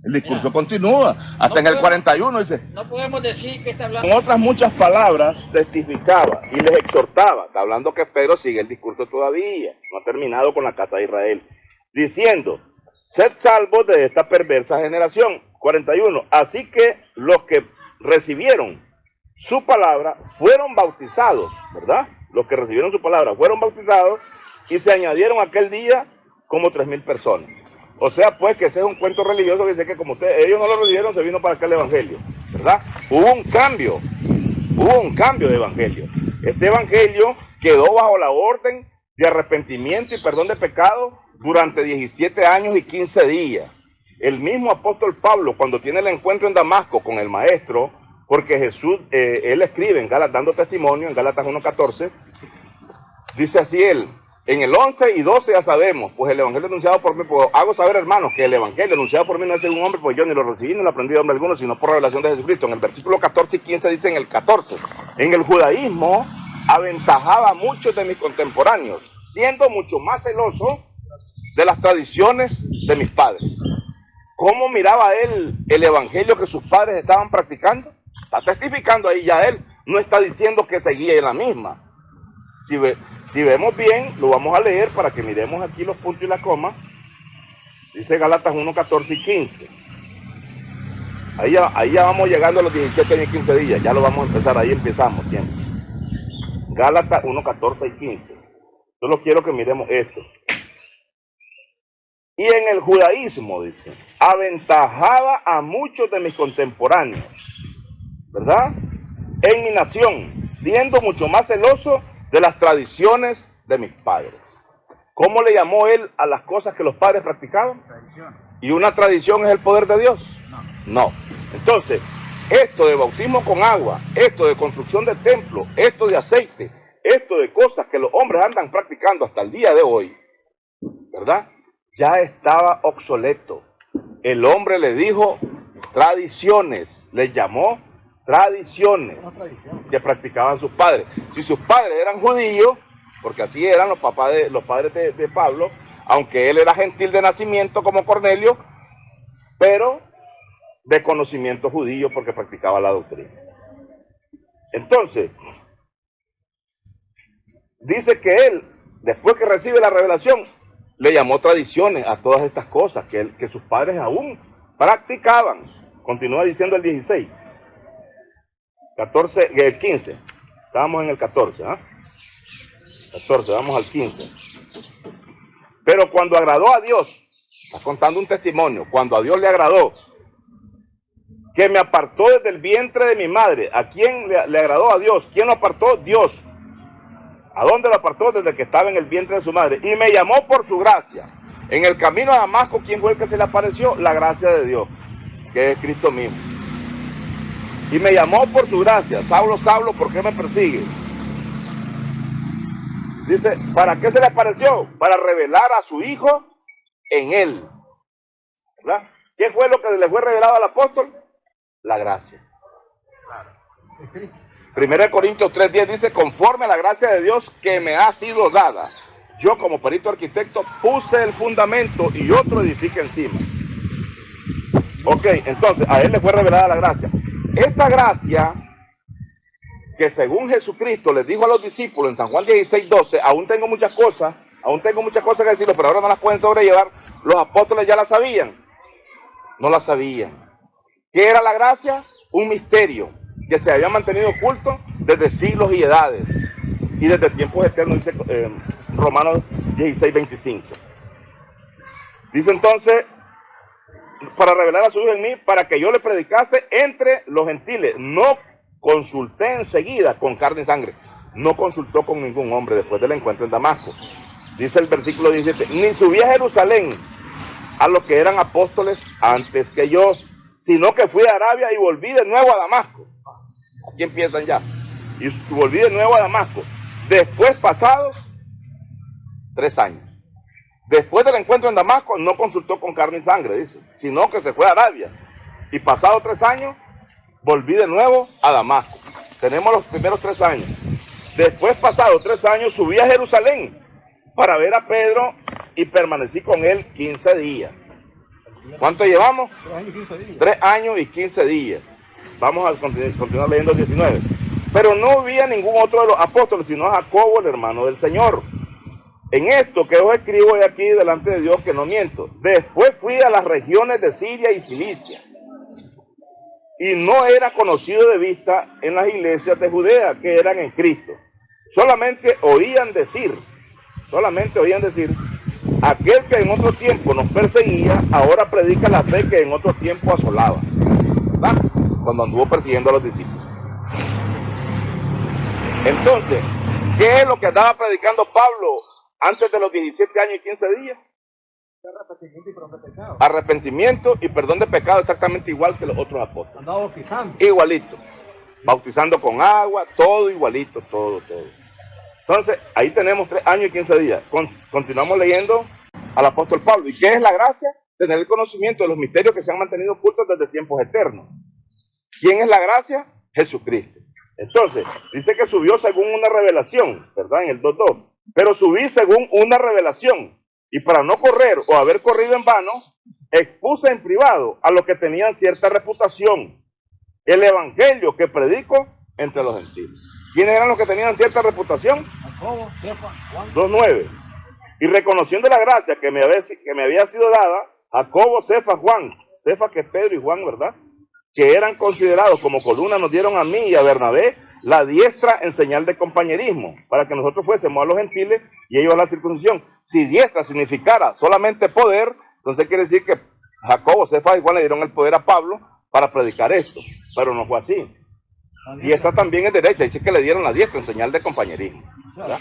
El discurso Mira, continúa. Hasta en el 41 dice, No podemos decir que está hablando... con otras muchas palabras testificaba y les exhortaba. Está hablando que Pedro sigue el discurso todavía. No ha terminado con la casa de Israel. Diciendo, sed salvos de esta perversa generación. 41. Así que los que recibieron su palabra fueron bautizados, ¿verdad? Los que recibieron su palabra fueron bautizados y se añadieron aquel día como 3000 personas. O sea, pues, que ese es un cuento religioso que dice que como ellos no lo recibieron, se vino para acá el evangelio, ¿verdad? Hubo un cambio de evangelio. Este evangelio quedó bajo la orden de arrepentimiento y perdón de pecado durante 17 años y 15 días. El mismo apóstol Pablo, cuando tiene el encuentro en Damasco con el maestro, porque Jesús, él escribe en Gálatas, dando testimonio, en Gálatas 1:14, dice así él, en el 11 y 12 ya sabemos, pues el evangelio anunciado por mí, pues hago saber, hermanos, que el evangelio anunciado por mí no es según un hombre, pues yo ni lo recibí ni lo aprendí de hombre alguno, sino por revelación de Jesucristo. En el versículo 14 y 15 dice en el 14, en el judaísmo aventajaba a muchos de mis contemporáneos, siendo mucho más celoso de las tradiciones de mis padres. ¿Cómo miraba él el evangelio que sus padres estaban practicando? Está testificando ahí ya él, no está diciendo que seguía en la misma. Si vemos bien, lo vamos a leer para que miremos aquí los puntos y las comas. Dice Gálatas 1:14 y 15. Ahí ya vamos llegando a los 17 años y 15 días. Ya lo vamos a empezar, ahí empezamos siempre. Gálatas 1:14 y 15. Solo quiero que miremos esto. Y en el judaísmo, dice, aventajaba a muchos de mis contemporáneos, ¿verdad? En mi nación, siendo mucho más celoso de las tradiciones de mis padres. ¿Cómo le llamó él a las cosas que los padres practicaban? Tradición. ¿Y una tradición es el poder de Dios? No. Entonces, esto de bautismo con agua, esto de construcción de templo, esto de aceite, esto de cosas que los hombres andan practicando hasta el día de hoy, ¿verdad? Ya estaba obsoleto. El hombre le dijo tradiciones, le llamó tradiciones que practicaban sus padres. Si sus padres eran judíos, porque así eran los padres de Pablo, aunque él era gentil de nacimiento como Cornelio, pero de conocimiento judío porque practicaba la doctrina. Entonces, dice que él, después que recibe la revelación, le llamó tradiciones a todas estas cosas que sus padres aún practicaban. Continúa diciendo el 16. 15. Estábamos en el 14, ¿ah? 14, vamos al 15. Pero cuando agradó a Dios, está contando un testimonio, cuando a Dios le agradó, que me apartó desde el vientre de mi madre. ¿A quién le agradó a Dios? ¿Quién lo apartó? Dios. ¿A dónde lo apartó? Desde que estaba en el vientre de su madre. Y me llamó por su gracia. En el camino a Damasco, ¿quién fue el que se le apareció? La gracia de Dios, que es Cristo mismo. Y me llamó por su gracia. Saulo, Saulo, ¿por qué me persigue? Dice, ¿para qué se le apareció? Para revelar a su Hijo en él. ¿Verdad? ¿Qué fue lo que le fue revelado al apóstol? La gracia. 1 Corintios 3:10 dice, conforme a la gracia de Dios que me ha sido dada, yo como perito arquitecto puse el fundamento y otro edifica encima. Ok, entonces a él le fue revelada la gracia. Esta gracia que según Jesucristo les dijo a los discípulos en San Juan 16:12, aún tengo muchas cosas que decirles, pero ahora no las pueden sobrellevar. Los apóstoles ya la sabían. No la sabían. ¿Qué era la gracia? Un misterio que se había mantenido oculto desde siglos y edades y desde tiempos eternos, dice Romanos 16:25. Dice entonces, para revelar a su Hijo en mí, para que yo le predicase entre los gentiles. No consulté enseguida con carne y sangre. No consultó con ningún hombre después del encuentro en Damasco. Dice el versículo 17, ni subí a Jerusalén a los que eran apóstoles antes que yo, sino que fui a Arabia y volví de nuevo a Damasco. Aquí empiezan ya. Y volví de nuevo a Damasco. Después pasados 3 años. Después del encuentro en Damasco, no consultó con carne y sangre, dice, sino que se fue a Arabia. Y pasados 3 años, volví de nuevo a Damasco. Tenemos los primeros 3 años. Después, pasados 3 años, subí a Jerusalén para ver a Pedro y permanecí con él 15 días. ¿Cuánto llevamos? 3 años y 15 días. 3 años y 15 días. Vamos a continuar leyendo el 19. Pero no vi a ningún otro de los apóstoles, sino a Jacobo, el hermano del Señor. En esto que os escribo he aquí delante de Dios que no miento. Después fui a las regiones de Siria y Cilicia. Y no era conocido de vista en las iglesias de Judea que eran en Cristo. Solamente oían decir, aquel que en otro tiempo nos perseguía, ahora predica la fe que en otro tiempo asolaba. ¿Verdad? Cuando anduvo persiguiendo a los discípulos. Entonces, ¿qué es lo que andaba predicando Pablo antes de los 17 años y 15 días? Arrepentimiento y perdón de pecado, exactamente igual que los otros apóstoles. Andaba bautizando. Igualito. Bautizando con agua, todo igualito, todo. Entonces, ahí tenemos 3 años y 15 días. Continuamos leyendo al apóstol Pablo. ¿Y qué es la gracia? Tener el conocimiento de los misterios que se han mantenido ocultos desde tiempos eternos. ¿Quién es la gracia? Jesucristo. Entonces, dice que subió según una revelación, ¿verdad? En el 2:2. Pero subí según una revelación. Y para no correr o haber corrido en vano, expuse en privado a los que tenían cierta reputación el evangelio que predico entre los gentiles. ¿Quiénes eran los que tenían cierta reputación? Jacobo, Cefa, Juan. 2:9. Y reconociendo la gracia que me había sido dada, Jacobo, Cefa, Juan, Cefa que es Pedro y Juan, ¿verdad? Que eran considerados como columna, nos dieron a mí y a Bernabé la diestra en señal de compañerismo, para que nosotros fuésemos a los gentiles y ellos a la circuncisión. Si diestra significara solamente poder, entonces quiere decir que Jacobo, Cefa y Juan le dieron el poder a Pablo para predicar esto, pero no fue así. Diestra también es derecha, dice que le dieron la diestra en señal de compañerismo, ¿verdad?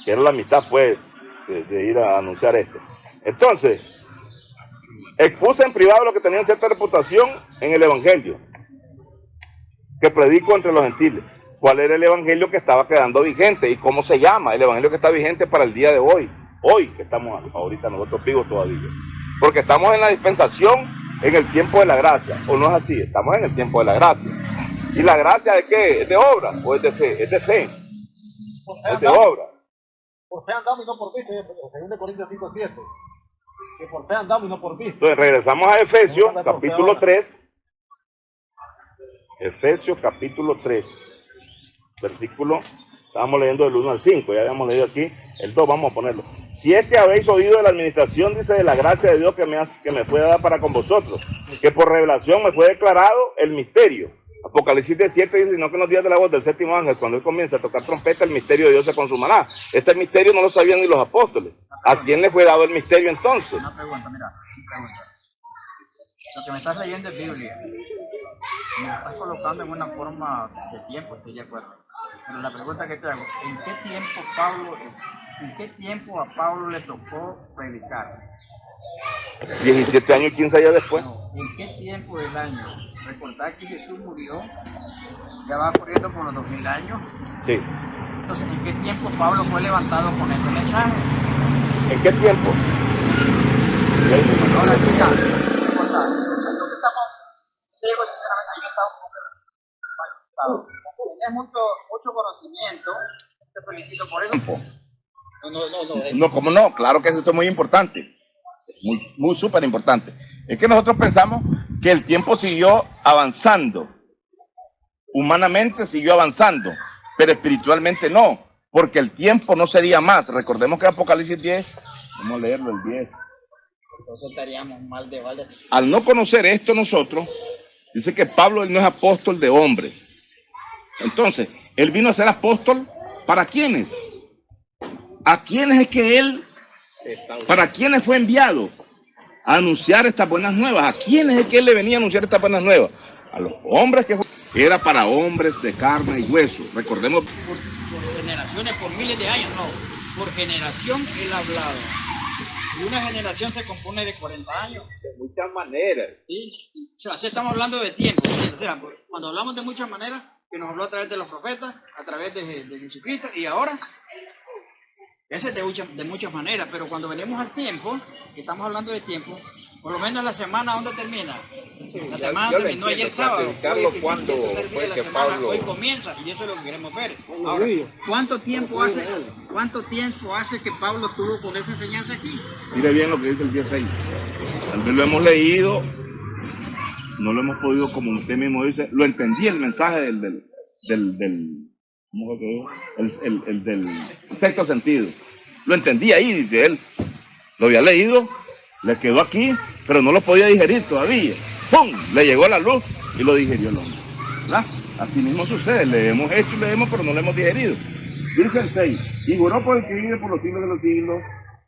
Que era la mitad, pues, de ir a anunciar esto. Entonces, expuse en privado lo que tenían cierta reputación en el evangelio que predico entre los gentiles. ¿Cuál era el evangelio que estaba quedando vigente y cómo se llama? El evangelio que está vigente para el día de hoy. Hoy que estamos ahorita nosotros vivos todavía. Porque estamos en la dispensación, en el tiempo de la gracia. ¿O no es así? Estamos en el tiempo de la gracia. ¿Y la gracia de qué? ¿Es de obra o es de fe? Es de fe. Es de obra. Por fe andamos y no por vista. 2 Corintios 5:7. Que por fe andamos y no por vista. Entonces regresamos a Efesios capítulo 3. Efesios capítulo 3. Versículo, estábamos leyendo del 1 al 5, ya habíamos leído aquí el 2, vamos a ponerlo. Si es que habéis oído de la administración, dice, de la gracia de Dios que me fue dada para con vosotros, que por revelación me fue declarado el misterio. Apocalipsis 7 dice, no que nos digas de la voz del séptimo ángel, cuando él comienza a tocar trompeta, el misterio de Dios se consumará. Este misterio no lo sabían ni los apóstoles. ¿A quién le fue dado el misterio entonces? Una pregunta, mira, lo que me estás leyendo es Biblia. Me lo estás colocando en una forma de tiempo, estoy de acuerdo. Pero la pregunta que te hago, ¿en qué tiempo a Pablo le tocó predicar? 17 años y 15 días después. No, ¿en qué tiempo del año? Recordad que Jesús murió, ya va corriendo por los 2000 años. Sí. Entonces, ¿en qué tiempo Pablo fue levantado con este mensaje? ¿En qué tiempo? Ahora, mira, recordad, entonces estamos, digo sinceramente, yo estaba un poco impactado. Tienes mucho conocimiento, te felicito por eso. No, ¿cómo no? Claro que esto es muy importante. Muy súper importante. Es que nosotros pensamos que el tiempo siguió avanzando. Humanamente siguió avanzando, pero espiritualmente no, porque el tiempo no sería más. Recordemos que Apocalipsis 10, vamos a leerlo el 10. Entonces estaríamos mal de vale. Al no conocer esto nosotros, dice que Pablo él no es apóstol de hombres. Entonces, él vino a ser apóstol ¿para quiénes? ¿A quiénes es que él, para quiénes fue enviado a anunciar estas buenas nuevas? ¿A quiénes es que él le venía a anunciar estas buenas nuevas? A los hombres que era para hombres de carne y hueso. Recordemos. Por generaciones, por miles de años, no. Por generación él ha hablado. Y una generación se compone de 40 años. De muchas maneras. Sí, o sea, así estamos hablando de tiempo. O sea, cuando hablamos de muchas maneras, que nos habló a través de los profetas, a través de Jesucristo, y ahora, ese es de muchas maneras, pero cuando venimos al tiempo, que estamos hablando de tiempo, por lo menos la semana, ¿dónde termina? La semana terminó ayer sábado. ¿Cuándo fue que Pablo? Hoy comienza, y eso es lo que queremos ver. Ahora, ¿cuánto tiempo hace que Pablo tuvo con esa enseñanza aquí? Mire bien lo que dice el 16. Tal vez lo hemos leído, no lo hemos podido, como usted mismo dice, lo entendí el mensaje ¿cómo fue que dijo? El del sexto sentido. Lo entendí ahí, dice él. Lo había leído, le quedó aquí, pero no lo podía digerir todavía. ¡Pum! Le llegó la luz y lo digerió el hombre. ¿Verdad? Así mismo sucede, le hemos hecho y leemos, pero no lo hemos digerido. Dice el 6, y juró por el que vive por los siglos de los siglos,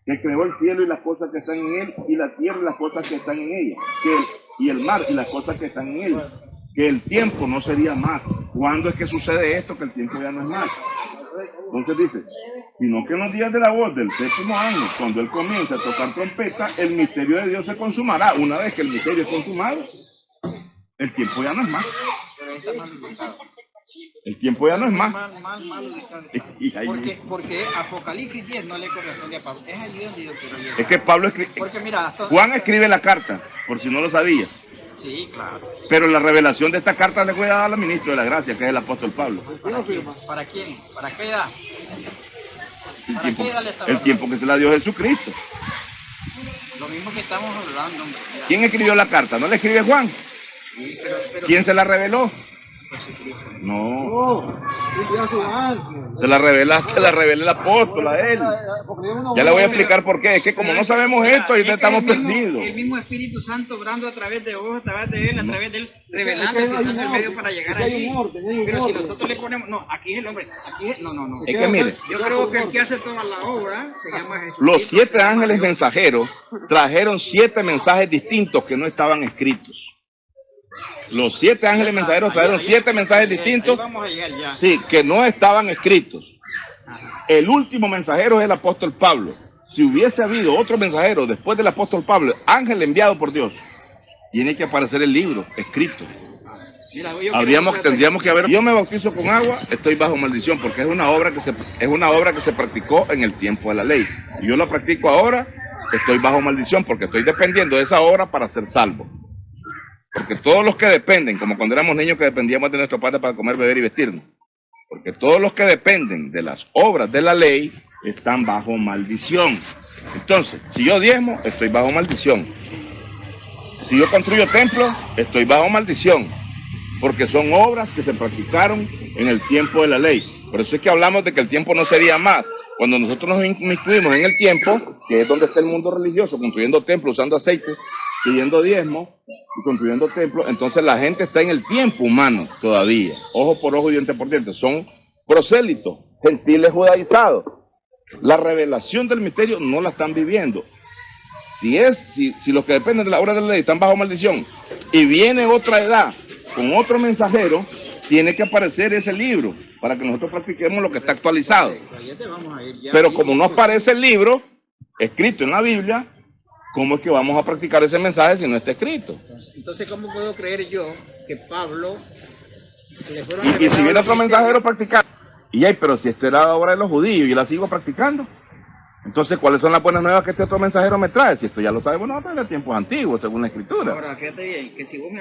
que creó el cielo y las cosas que están en él, y la tierra y las cosas que están en ella, y el mar y las cosas que están en él, que el tiempo no sería más. ¿Cuándo es que sucede esto? Que el tiempo ya no es más. Entonces dice, sino que en los días de la voz del séptimo año, cuando él comienza a tocar trompeta, el misterio de Dios se consumará. Una vez que el misterio es consumado, el tiempo ya no es más. El tiempo ya no es más. Porque Apocalipsis 10 no le corresponde a Pablo. Es allí donde yo quiero llegar. Es que Pablo escribe. Porque mira, Juan escribe la carta, por si no lo sabía. Sí, claro. Pero la revelación de esta carta le fue dada al ministro de la gracia, que es el apóstol Pablo. ¿Para quién? ¿Para qué edad? El tiempo que se la dio Jesucristo. Lo mismo que estamos hablando, hombre. Mira. ¿Quién escribió la carta? ¿No la escribe Juan? Sí, pero ¿Quién se la reveló? Jesucristo. No. Se la revela el apóstol a él. Ya le voy a explicar por qué. Es que como no sabemos esto, ahí estamos perdidos. El mismo Espíritu Santo obrando a través de vos, a través de él, revelando el medio para llegar allí. Pero si nosotros le ponemos, no, aquí es el hombre, aquí es, no. Es que mire, yo creo que el que hace toda la obra se llama Jesús. Los 7 ángeles mensajeros trajeron 7 mensajes distintos que no estaban escritos. Los 7 ángeles mensajeros trajeron 7 mensajes distintos, sí, que no estaban escritos. El último mensajero es el apóstol Pablo. Si hubiese habido otro mensajero después del apóstol Pablo, ángel enviado por Dios, tiene que aparecer el libro escrito. Tendríamos que haber. Yo me bautizo con agua, estoy bajo maldición, porque es una obra que se practicó en el tiempo de la ley. Y yo la practico ahora, estoy bajo maldición, porque estoy dependiendo de esa obra para ser salvo. Porque todos los que dependen, como cuando éramos niños que dependíamos de nuestro padre para comer, beber y vestirnos, porque todos los que dependen de las obras de la ley están bajo maldición. Entonces, si yo diezmo, estoy bajo maldición. Si yo construyo templos, estoy bajo maldición, porque son obras que se practicaron en el tiempo de la ley. Por eso es que hablamos de que el tiempo no sería más. Cuando nosotros nos inmiscuimos en el tiempo, que es donde está el mundo religioso, construyendo templos, usando aceite, pidiendo diezmo y construyendo templos, entonces la gente está en el tiempo humano todavía, ojo por ojo y diente por diente. Son prosélitos, gentiles judaizados. La revelación del misterio no la están viviendo. Si los que dependen de la obra de la ley están bajo maldición y viene otra edad con otro mensajero, tiene que aparecer ese libro para que nosotros practiquemos lo que está actualizado. Pero como no aparece el libro escrito en la Biblia, ¿cómo es que vamos a practicar ese mensaje si no está escrito? Entonces, ¿cómo puedo creer yo que Pablo y si viene otro mensajero practicando? Pero si esta era la obra de los judíos y la sigo practicando, entonces, ¿cuáles son las buenas nuevas que este otro mensajero me trae? Si esto ya lo sabemos nosotros de tiempos antiguos, según la Escritura. Ahora, fíjate bien, que si vos me